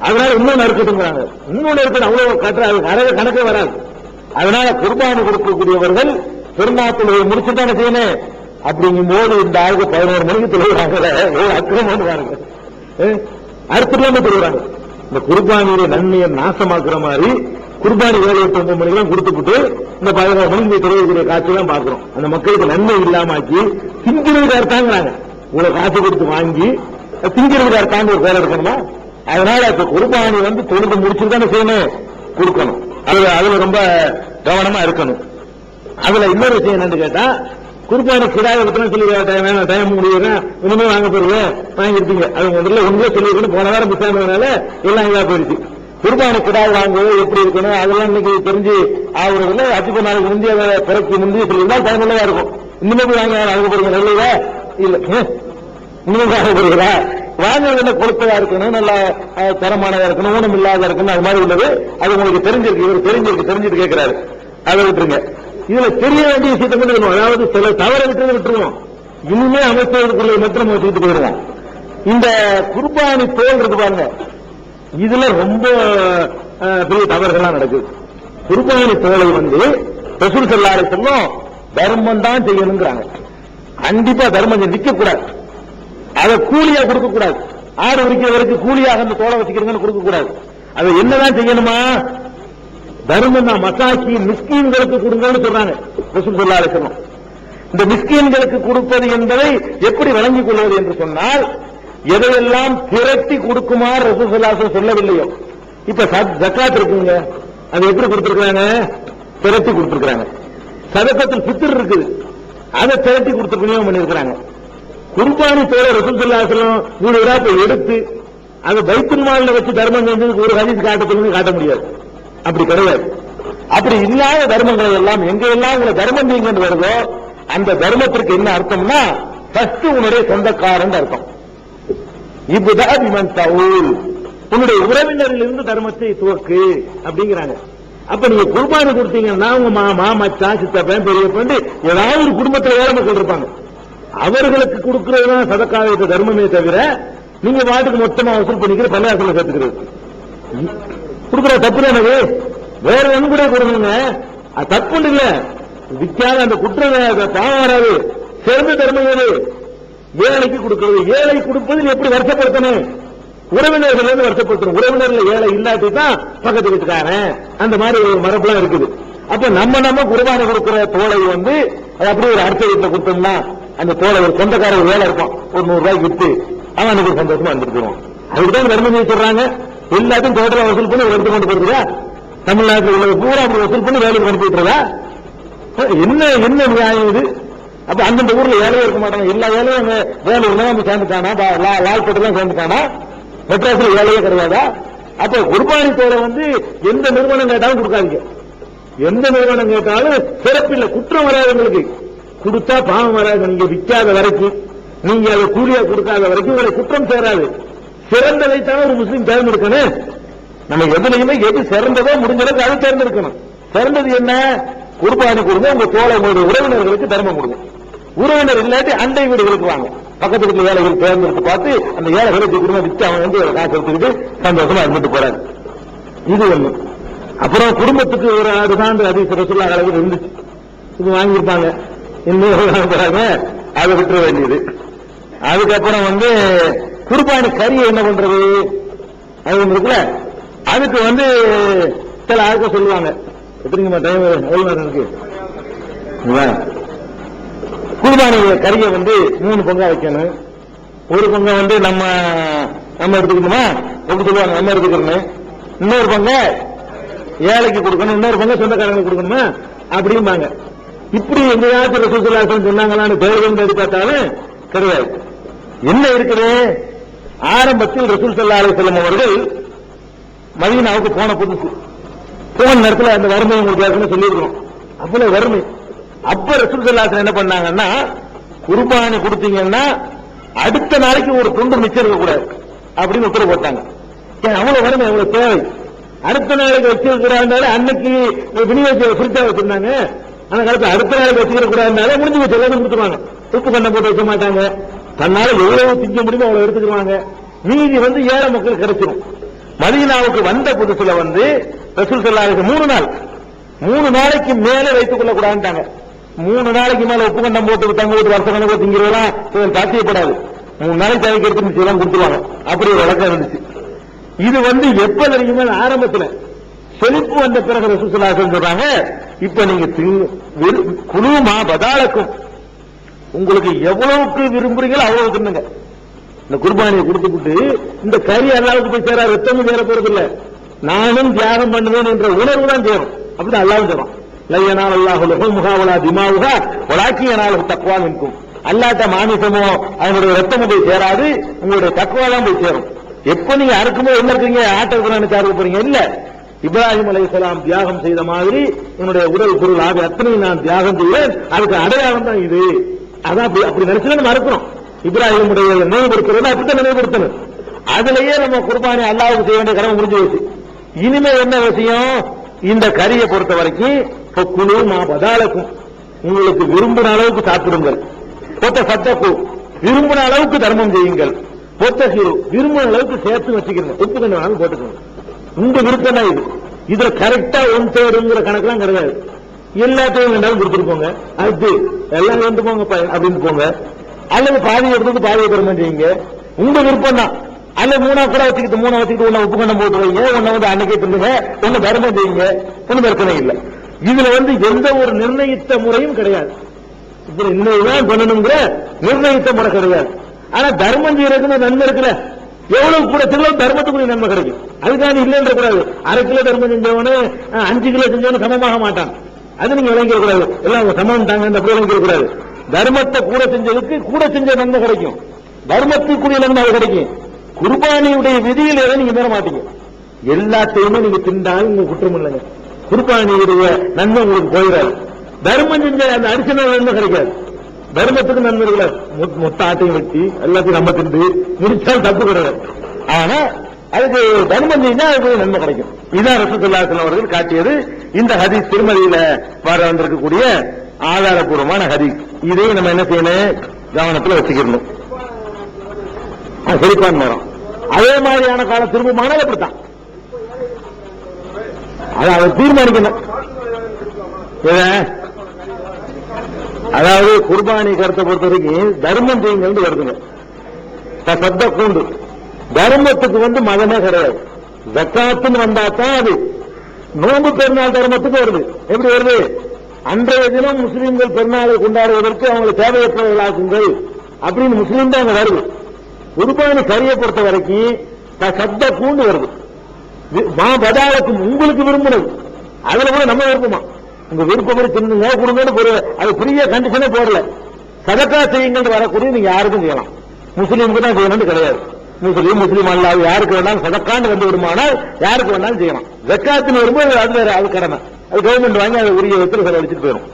Speaker 2: அதனால இன்னொன்னு அறுக்கட்டுங்கிறாங்க. இன்னொன்னு இருக்கட்டும், அவ்வளவு கட்டுற கணக்கே வராது. அதனால குர்பானி கொடுக்கக்கூடியவர்கள் பெருநாள் தொழுகை முடிச்சுட்டான செய்யணும். அப்படிங்கும் போது இந்த ஆளுக்கு 11 மணிக்கு தொழுகிறாங்க, அக்கிரமம் பாருங்க, அறுத்துலாம தொழுகிறாங்க. இந்த குர்பானியுடைய நன்மையை நாசமாக்குற மாதிரி குர்பானி 7, 8, 9 மணிக்கெல்லாம் கொடுத்துட்டு இந்த 11 மணிக்கு தொழுகக்கூடிய காட்சியெல்லாம் பாக்குறோம். அந்த மக்களுக்கு நன்மை இல்லாமக்கி திங்கிறதுக்கு அர்த்தாங்கிறாங்க. உங்களை காசு கொடுத்து வாங்கி திங்கிறதுக்கு அர்த்தாங்க ஒரு வேலை இருக்கணுமா? அதனால இப்ப குர்பானி தொழுது முடிச்சுட்டு தானே செய்யணும், கொடுக்கணும். அதுல ரொம்ப கவனமா இருக்கணும். அதுல இன்னொரு விஷயம் என்னன்னு கேட்டா, குர்பானி கிடாய பத்தினா சொல்லி டைம் முடியுறேன், இனிமே வாங்க போறீங்க, வாங்கிருப்பீங்க. அது ஒன்றே சொல்லிருக்கணும். போன வாரம் மிஸ் ஆனதுனால எல்லாம் இதா போயிடுச்சு. குர்பானி கிடாய் வாங்குவது எப்படி இருக்கணும் அதெல்லாம் இன்னைக்கு தெரிஞ்சு ஆகுறதுல அச்சுப்ப நாளைக்கு முந்தைய பிறகு முந்தைய சொல்லியிருந்தா பயனுள்ளதா இருக்கும். இன்னுமே போய் வாங்க வாங்க போறீங்க, நல்லதா இல்ல இன்னும் வாங்க போறீங்களா, வாங்க கொழுப்பதா இருக்கணும், நல்ல தரமானதா இருக்கணும், ஊனம் இல்லாத இருக்கணும், அது மாதிரி உள்ளது. அது உங்களுக்கு தெரிஞ்சிருக்கு, இவர் தெரிஞ்சுட்டு கேட்கிறாரு, அதை விட்டுருங்க. இதுல தெரிய வேண்டிய விஷயத்தை கொண்டு வருவோம். அதாவது சில தவற விட்டுருவோம், இனிமே அமைச்சர்களுக்குள்ள மட்டும் வச்சுக்கிட்டு போயிடுவோம். இந்த குர்பானி தோல் இருக்கு பாருங்க, இதுல ரொம்ப பெரிய தவறுகள்லாம் நடக்குது. குர்பானி தோலை ரசூல் ஸல்லல்லாஹு அலைஹி வஸல்லம் தர்மம் தான் செய்யணுங்கிறாங்க. கண்டிப்பா தர்மம் நிக்க கூடாது, அதை கூலியா கொடுக்க கூடாது. ஆடு உரிக்கிறவருக்கு கூலியாக அந்த தோலை வச்சுக்கிறீங்கன்னு கொடுக்க கூடாது. அதை என்னதான் செய்யணுமா, தர்மம் தான். மசாக்கி மிஸ்கீன்களுக்கு கொடுங்கன்னு சொல்றாங்க ரசூல் ஸல்லல்லாஹு அலைஹி வஸல்லம். இந்த மிஸ்கீன்களுக்கு கொடுப்பது என்பதை எப்படி விளங்கிக் கொள்வது என்று சொன்னால், எதையெல்லாம் திரட்டி கொடுக்குமாறு ரசூல் ஸல்லல்லாஹு அலைஹி வஸல்லம் சொல்லவில்லையோ. இப்ப ஜக்காத் இருக்குங்க, அது எப்படி கொடுத்திருக்காங்க, திரட்டி கொடுத்திருக்காங்க. சதகத்துல் ஃபித்ர் இருக்குது, அதை திரட்டி கொடுத்து விநியோகம் பண்ணிருக்காங்க. குர்பானி தோலை ரசூல் ஸல்லல்லாஹு அலைஹி வஸல்லம் வீடு வீடா போய் எடுத்து அதை பைத்துல் மால்ல வச்சு தர்மம் செஞ்சதுக்கு ஒரு ஹதீஸ் காட்ட முடியாது. அப்படி கிடையாது. அப்படி இல்லாத தர்மங்களை எல்லாம் எங்கெல்லாம் உங்களை தர்மம் நீங்க வருதோ அந்த தர்மத்திற்கு என்ன அர்த்தம்னா, ஃபர்ஸ்ட் உன்னுடைய சொந்தக்காரன் அர்த்தம். இப்பதான் இவன் தவுல், உன்னுடைய உறவினரில் இருந்து தர்மத்தை துவக்கு அப்படிங்கிறாங்க. அப்ப நீங்க குர்பானி கொடுத்தீங்கன்னா உங்க மாமா மச்சான் சித்தப்பன் பெரியப்பன் ஏதாவது ஒரு குடும்பத்தில் வேற மக்கள் இருப்பாங்க, அவர்களுக்கு கொடுக்கறதுதான் சதக்காக தர்மமே தவிர நீங்க வாட்டுக்கு மொத்தமா வசூல் பண்ணிக்கிற பள்ளியாசல சேர்த்துக்கிறது கொடுக்குற தப்பு எனக்கு வேற ஒண்ணு கூட கொடுங்க, அது தப்பு இல்ல. விற்காத அந்த குற்றம் பாவம் வராது, சிறந்த தர்மம் ஏது ஏழைக்கு கொடுக்கிறது. ஏழை கொடுப்பதில் எப்படி வருஷப்படுத்தணும்? உறவினர்கள் வந்து வருஷப்படுத்தணும். உறவினர்கள் ஏழை இல்லாட்டி தான் பக்கத்து வீட்டுக்காரன், அந்த மாதிரி ஒரு மரபுலாம் இருக்குது. அப்ப நம்ம குர்பானி கொடுக்கிற தோலை வந்து அது அப்படியே ஒரு அடுத்த வீட்டுல கொடுத்தோம்னா அந்த தோலை ஒரு சொந்தக்கார ஒரு வேலை இருக்கும், ஒரு 100 ரூபாய்க்கு விட்டு அவன் அன்னைக்கு ஒரு சந்தோஷமா இருந்துருக்கோம். அதுக்குதான் தர்மம் சொல்றாங்க. எல்லாத்தையும் டோட்டலா வசூல் பண்ணி எடுத்து கொண்டு போறதுல தமிழ்நாட்டில் உள்ள பூரா அப்படி வசூல் பண்ணி வேலைக்கு கொண்டு போயிட்டுறதா? என்ன நியாயம் இது? அப்ப அந்தந்த ஊர்ல வேலையே இருக்க மாட்டாங்க. எல்லா வேலையும் அங்க வேலூர்ல வந்து சேர்ந்துட்டானா, லால்பட்டு தான் சேர்ந்துட்டானா, மெட்ராஸ்ல வேலையே கிடையாதா? அப்ப குர்பானி தோலை வந்து எந்த நிறுவனம் கேட்டாலும் கொடுக்காதீங்க. எந்த நிறுவனம் கேட்டாலும் சிறப்பில்லை, குற்றம் வராதவங்களுக்கு கொடுத்தா பாவம் வராது. நீங்க விற்காத வரைக்கும், நீங்க அதை கூலியா கொடுக்காத வரைக்கும் உங்களை குற்றம் சேராது. சிறந்ததைத்தான ஒரு முஸ்லீம் தேர்ந்தெடுக்கணும். நம்ம எதுலையுமே எது சிறந்ததோ முடிஞ்சளவுக்கு அதை தேர்ந்தெடுக்கணும். சிறந்தது என்ன? குர்பானி கொடுங்க, உங்க தோலை உங்களுடைய உறவினர்களுக்கு தர்மம் கொடுங்க. உறவினர் இல்லாட்டி அண்டை வீடுகளுக்கு வாங்க, பக்கத்து வீட்டுல வேலைகள் தேர்ந்தெடுத்து பார்த்து அந்த ஏழைகளுக்கு குடும்பம் வித்து அவன் வந்து காசு எடுத்துக்கிட்டு சந்தோஷமா இருந்துட்டு போறாரு. இது ஒண்ணு. அப்புறம் குடும்பத்துக்கு ஒரு 6 ஆண்டு அதிக ரசூலுல்லாஹி அளவில் இருந்துச்சு. இது வாங்கியிருப்பாங்க, இன்னொரு வாங்குறாங்க, அதை விட்டுற வேண்டியது. அதுக்கப்புறம் வந்து குர்பானி கறியை என்ன பண்றது? அது ஒன்று இருக்குல்ல, அதுக்கு வந்து சில ஆட்கள் சொல்லுவாங்க. எப்படிங்கம்மா டைம் எவ்வளவு நேரம் இருக்கு? குர்பானி கறியை வந்து 3 பங்கா வைக்கணும். ஒரு பங்கை வந்து நம்ம எடுத்துக்கணுமா, எப்படி சொல்லுவாங்க, நம்ம எடுத்துக்கணும். இன்னொரு பங்கை ஏழைக்கு கொடுக்கணும், இன்னொரு பங்கை சொந்தக்காரங்களுக்கு கொடுக்கணுமா அப்படிம்பாங்க. இப்படி எங்கேயாச்சும் ரசூலுல்லாஹி ஸல்லல்லாஹு அலைஹி வஸல்லம் சொன்னாங்களான்னு தேர்தல் எடுத்தாலும் கிடையாது. என்ன இருக்குது? ஆரம்பத்தில் ரசூல் ஸல்லல்லாஹு அலைஹி வஸல்லம் அவர்கள் மதீனாவுக்கு போன புதுசு, போன நேரத்தில் அந்த வறுமை உங்களுக்கு ஏற்கனவே சொல்லியிருக்கிறோம், அவ்வளவு வறுமை. அப்ப ரசூல் ஸல்லல்லாஹு அலைஹி வஸல்லம் என்ன பண்ணாங்கன்னா, குர்பானி கொடுத்தீங்கன்னா அடுத்த நாளைக்கு ஒரு துண்டு மிச்சம் இருக்கக்கூடாது அப்படின்னு உத்தரவு போட்டாங்க. அவ்வளவு வறுமை, அவ்வளவு தேவை. அடுத்த நாளைக்கு வச்சிருக்கிறாங்க, அன்னைக்கு விநியோக ஃப்ரிட்ஜா வச்சிருந்தாங்க. அந்த காலத்துல அடுத்த நாளைக்கு வச்சுக்கிற கூடாதுனால முடிஞ்சு வச்சு எல்லாரும் கொடுத்துருவாங்க. உப்பு கண்ணை போட்டு வைக்க மாட்டாங்க. தன்னால எவ்வளவு திங்க முடியுமோ அவ்வளவு எடுத்துக்குவாங்க. மீதி வந்து ஏழை மக்கள் கிடைச்சிடும். மதீனாவுக்கு வந்த புதுசுல வந்து ரசூல் ஸல்லல்லாஹு அலைஹி வஸல்லம் 3 நாளைக்கு மேல வைத்துக் கொள்ள கூடாதுட்டாங்க. 3 நாளைக்கு மேல உப்பு கண்டம் போட்டு தங்க வீட்டு வருஷ கணக்கு திங்கிறதெல்லாம் சாத்தியப்படாது. 3 நாளைக்கு தேவைக்கு எடுத்து கொடுத்துருவாங்க. அப்படி ஒரு வழக்கம் இருந்துச்சு. இது வந்து எப்ப தெரியுமா? ஆரம்பத்தில் செழிப்பு வந்த பிறகு ரசூல் ஸல்லல்லாஹு அலைஹி வஸல்லம் சொல்றாங்க, இப்ப நீங்க குழுமா பதாலக்கும், உங்களுக்கு எவ்வளவுக்கு விரும்புறீங்களோ அவ்வளவு தின்னுங்க. இந்த குர்பானியை கொடுத்துட்டு இந்த கறி அல்லாவுக்கு போய் சேரா, ரத்தமும் சேர போறது இல்ல, நானும் தியாகம் பண்ணுவேன் என்ற உணர்வு தான் சேரும். அப்படிதான் அல்லாஹ் சொல்றான், லையனால் அல்லாஹு லஹுமுஹா திமாவுஹா வலாக்கியனால் தக்வா மின்கும். அல்லாஹ்ட்ட மாமிசமோ அவனுடைய ரத்தமும் போய் சேராது, உங்களுடைய தக்வா தான் போய் சேரும். எப்ப நீங்க அறுக்கும்போது என்ன இருக்கீங்க? ஆட்டை சார்பு போறீங்க இல்ல. இப்ராஹிம் அலைஹிஸ்ஸலாம் தியாகம் செய்த மாதிரி என்னுடைய உடல் பொருள் ஆக அத்தனையும் நான் தியாகம் செய்வேன், அதுக்கு அடையாளம் தான் இது. அதான் அப்படி நினைச்சு நம்ம அறுக்கிறோம். இப்ராஹிமுடைய நினைவுபடுத்துறது அப்படித்தான் நினைவுபடுத்தணும். அதுலயே நம்ம குர்பானி அல்லாஹ்வுக்கு செய்ய வேண்டிய கடமை முடிஞ்சு வச்சு. இனிமே என்ன விஷயம்? இந்த கறியை பொறுத்த வரைக்கும் குழு பதாலக்கும், உங்களுக்கு விரும்பின அளவுக்கு சாப்பிடுங்கள். பொத்த சத்தக்கு, விரும்பின அளவுக்கு தர்மம் செய்யுங்கள். பொத்த ஹீரோ, விரும்பின அளவுக்கு சேர்த்து வச்சுக்கிறீங்க. உப்பு கண்டு வேணாலும் போட்டுக்கோங்க. உங்க விருப்பம் தான் இது. இதுல கரெக்டா 1/3 கணக்கெல்லாம் கிடையாது. எல்லாத்தையும் வேண்டாலும் கொடுத்துட்டு போங்க, அது எல்லாம் வேண்டு போங்க அப்படின்னு போங்க. அல்லது பாதி எடுத்து பாதியை தர்மம் செய்யுங்க, உங்க விருப்பம் தான். அல்ல 3 கூட வச்சுக்கிட்டு 3 வச்சுக்கிட்டு உன்னை உப்பு கண்டம் போட்டு வைங்க, உன்னை வந்து அன்னைக்கே தின்னுங்க, உங்க தர்மம் செய்யுங்க, ஒன்னும் பிரச்சனை இல்லை. இதுல வந்து எந்த ஒரு நிர்ணயித்த முறையும் கிடையாது. இதுல இன்னும் பண்ணணுங்கிற நிர்ணயித்த முறை கிடையாது. ஆனா தர்மம் செய்யறதுன்னு நன்மை இருக்குல்ல, எவ்வளவு கூட செல்லும் தர்மத்துக்குரிய நன்மை கிடைக்கும். அதுக்காக இல்லைன்ற கூடாது. 1/2 கிலோ தர்மம் செஞ்சவனு 5 கிலோ செஞ்சவனு சமமாக மாட்டான். அது நீங்க விளங்கிட கூடாது. எல்லாம் சமம் தாங்க அப்படி விளங்கிட கூடாது. தர்மத்தை கூட செஞ்சதுக்கு கூட செஞ்ச நன்மை கிடைக்கும், தர்மத்துக்குரிய நன்மை அது கிடைக்கும். குர்பானியுடைய விதியில் எதை நீங்க மீற மாட்டீங்க. எல்லாத்தையுமே நீங்க திண்டாலும் உங்க குற்றம் இல்லைங்க. குர்பானியுடைய நன்மை உங்களுக்கு போயிடாது. தர்மம் செஞ்ச அந்த அடிஷனல் நன்மை கிடைக்காது. தர்மத்துக்கு நன்மை இருக்கல, மொத்த ஆட்டையும் வச்சு எல்லாத்தையும் நம்ம திண்டு முடிச்சால் தப்பு கிடையாது. ஆனா அதுக்கு தர்மம் செஞ்சா அதுக்கு நன்மை கிடைக்கும். இதான் ரசூலுல்லாஹி ஸல்லல்லாஹு அலைஹி வஸல்லம் அவர்கள் காட்டியது. இந்த ஹதீஸ் திருமதியில வர வந்திருக்கக்கூடிய ஆதாரபூர்வமான ஹதீஸ். இதையும் நம்ம என்ன செய்யணும்? கவனத்தில் வச்சுக்கணும். செழிப்பான் மரம் அதே மாதிரியான காலம் திரும்பமானால் அப்படித்தான். அதை அவர் தீர்மானிக்கணும். அதாவது குர்பானி கருத்தை பொறுத்த வரைக்கும் தர்மம் செய்யுங்க வருதுங்க. சத்த கூண்டு தர்மத்துக்கு மதமே கிடையாது. ஜக்காத்துன்னு வந்தாத்தான் அது நோன்பு பெருநாள் தர்மத்துக்கு வருது. எப்படி வருது? அன்றைய தினம் முஸ்லீம்கள் பெருநாளை கொண்டாடுவதற்கு அவங்களை தேவையற்றவர்களாக்குங்கள் அப்படின்னு முஸ்லீம் தான் அங்க வருது. குர்பானி கறியை பொறுத்த வரைக்கும் சத்த கூண்டு வருது. பதாலக்கும் உங்களுக்கு விரும்பினது அதுல கூட நம்ம விருப்பமா உங்க விருப்பப்படி தின்னுங்க கொடுங்கன்னு அது பெரிய கண்டிஷனே போடல. சதக்கா செய்யுங்கள் வரக்கூடிய நீங்க யாருக்கும் செய்யலாம். முஸ்லீமுக்கு தான் செய்யணும்னு கிடையாது. முஸ்லீம் அல்லாத யாருக்கு வேணாலும் சதக்கான்னு வந்து விடுமானால் யாருக்கு வேணாலும் செய்யலாம். ஜக்காத்துன்னு வரும்போது அது வேற, அது கடமை. அது கவர்மெண்ட் வாங்கி அதை உரிய விதத்தில் செலவழிச்சுட்டு போயிடும்.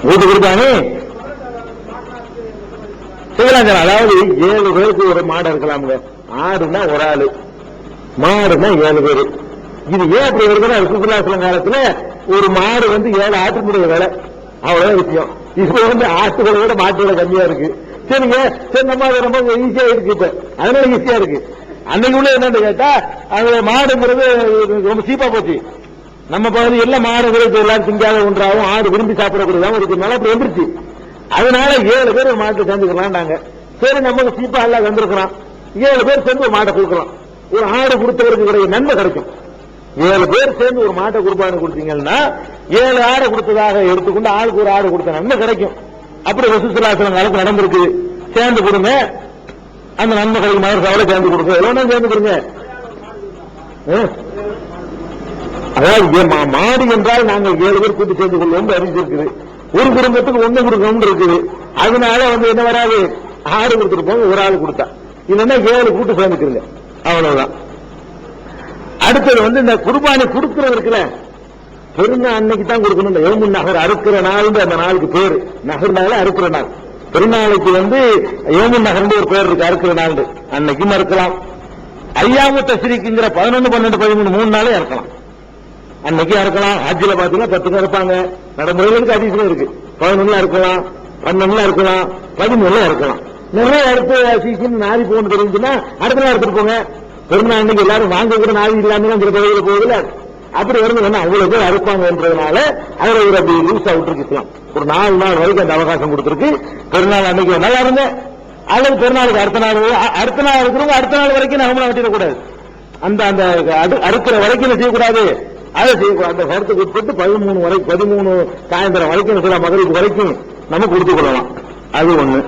Speaker 2: வீட்டு கொடுத்தானே செய்யலாம். அதாவது 7 பேருக்கு ஒரு மாடு இருக்கலாமுங்க. ஆடுனா ஒரு ஆளு, மாடுனா 7 பேரு. இது ஏன் அப்படி வருதுன்னா சுற்றுலாசலம் காலத்துல ஒரு மாடு 7 ஆட்டுக்குடைய விலை, அவ்வளவுதான் விஷயம். இப்ப ஆட்டுகளை விட மாட்டு விலை கம்மியா இருக்கு. சரிங்க, சரி நம்ம ரொம்ப ஈஸியா இருக்கு. இப்ப அதனால ஈஸியா இருக்கு. அன்னைக்கு உள்ள என்னன்னு கேட்டா அது மாடுங்கிறது ரொம்ப சீப்பா போச்சு. நம்ம பகுதி எல்லாம் மாடுங்கிறது எல்லாரும் திங்காத ஒன்றாகும், ஆடு விரும்பி சாப்பிடக்கூடியதான் இருக்கிறதுனால அப்படி வந்துருச்சு. அதனால 7 பேர் ஒரு மாட்டை சேர்ந்துக்கலாம்டாங்க. சரி, நமக்கு சீப்பா எல்லாம் வந்திருக்கிறான், 7 பேர் சேர்ந்து ஒரு மாட்டை கொடுக்கலாம். ஒரு ஆடு கொடுத்தவருக்கு கிடைக்க நன்மை கிடைக்கும். 7 பேர் சேர்ந்து ஒரு மாட்டை குர்பானி கொடுத்தீங்கன்னா 7 ஆடு கொடுத்ததாக எடுத்துக்கொண்டு ஆளுக்கு ஒரு ஆடு கொடுத்த நன்மை கிடைக்கும். அப்படி ரசூலுல்லாஹி காலத்துல நடந்திருக்கு. சேர்ந்து கொடுங்க, அந்த நன்மை கிடைக்கும். மதரசாவோட சேர்ந்து கொடுங்க, எவ்வளவு சேர்ந்து கொடுங்க. அதாவது மாடு என்றால் நாங்கள் 7 பேர் கூட்டு சேர்ந்து கொள்வோம் அறிஞ்சிருக்குது. ஒரு குடும்பத்துக்கு 1 கொடுக்கணும் இருக்குது. அதனால என்ன வராது, ஆடு கொடுத்துருப்போம், ஒரு ஆள் கொடுத்தா இல்லைன்னா 7 கூட்டு சேர்ந்துக்கிறீங்க, அவ்வளவுதான். அடுத்தது இந்த குர்பானி கொடுக்கிறது இருக்குல்ல, பெருநாள் அன்னைக்கு தான் கொடுக்கணும். யௌமுன் நஹர் அறுக்கிற நாள் அந்த நாளுக்கு பேரு. நகர்னால அறுக்கிற நாள். பெருநாளைக்கு யௌமுன் நஹர்னு ஒரு பேர் இருக்கு, அறுக்கிற நாள். அன்னைக்கும் அறுக்கலாம். ஐயாமு தஸ்ரீக்குங்கிற 11, 12, 13 3 நாளே அறுக்கலாம். அன்னைக்கு அறுக்கலாம். ஹஜ்ஜில பாத்தீங்கன்னா 10 அறுப்பாங்க. நடைமுறைகளுக்கு அதிசயம் இருக்கு. 11 அறுக்கலாம், 12 அறுக்கலாம், 13 அறுக்கலாம். நிறைய அடுத்து சீசன் நாரி போகணும் தெரிஞ்சுன்னா அடுத்த நாள் எடுத்துட்டு போங்க. பெருநாள் அன்னைக்கு எல்லாரும் வாங்க கூட நாரி இல்லாம சில பகுதியில் போகுதுல, அப்படி வந்து அவ்வளவு பேர் அறுப்பாங்கன்றதுனால அவரை ஒரு அப்படி லூஸா விட்டுருக்கலாம். ஒரு 4 நாள் வரைக்கும் அந்த அவகாசம் கொடுத்துருக்கு. பெருநாள் அன்னைக்கு நல்லா இருங்க, அல்லது பெருநாளுக்கு அடுத்த நாள் இருக்கிறவங்க அடுத்த நாள் வரைக்கும் நம்ம வெட்டிடக்கூடாது. அந்த அந்த அறுக்கிற வரைக்கும் செய்யக்கூடாது, அதை செய்யக்கூடாது. அந்த கருத்துக்கு உட்பட்டு 13 சாயந்தரம் வரைக்கும் சில மகளிர் வரைக்கும் நம்ம கொடுத்துக் கொள்ளலாம். அது ஒண்ணு.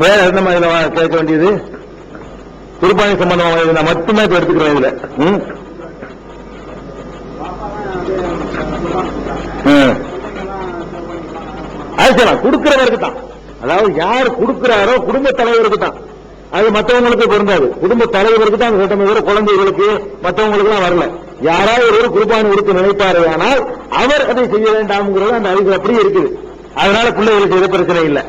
Speaker 2: வேற என்ன மாதிரி கேட்க வேண்டியது குர்பானி சம்பந்தமாக நான் மட்டுமே எடுத்துக்கிறேன். இதுல அது சொல்லலாம், கொடுக்கிறவருக்கு தான். அதாவது யார் கொடுக்கிறாரோ குடும்ப தலைவருக்கு தான். அது மற்றவங்களுக்கு பொருந்தாது. குடும்ப தலைவருக்கு தான் சட்டம், குழந்தைகளுக்கு மற்றவங்களுக்கு எல்லாம் வரல. யாராவது ஒரு குர்பானி கொடுத்து நினைப்பாரு ஆனால் அவர் அதை செய்ய வேண்டாம்ங்கிறது அந்த அறிவு அப்படி இருக்குது. அதனால பிள்ளைகளுக்கு எது பிரச்சனை இல்லை.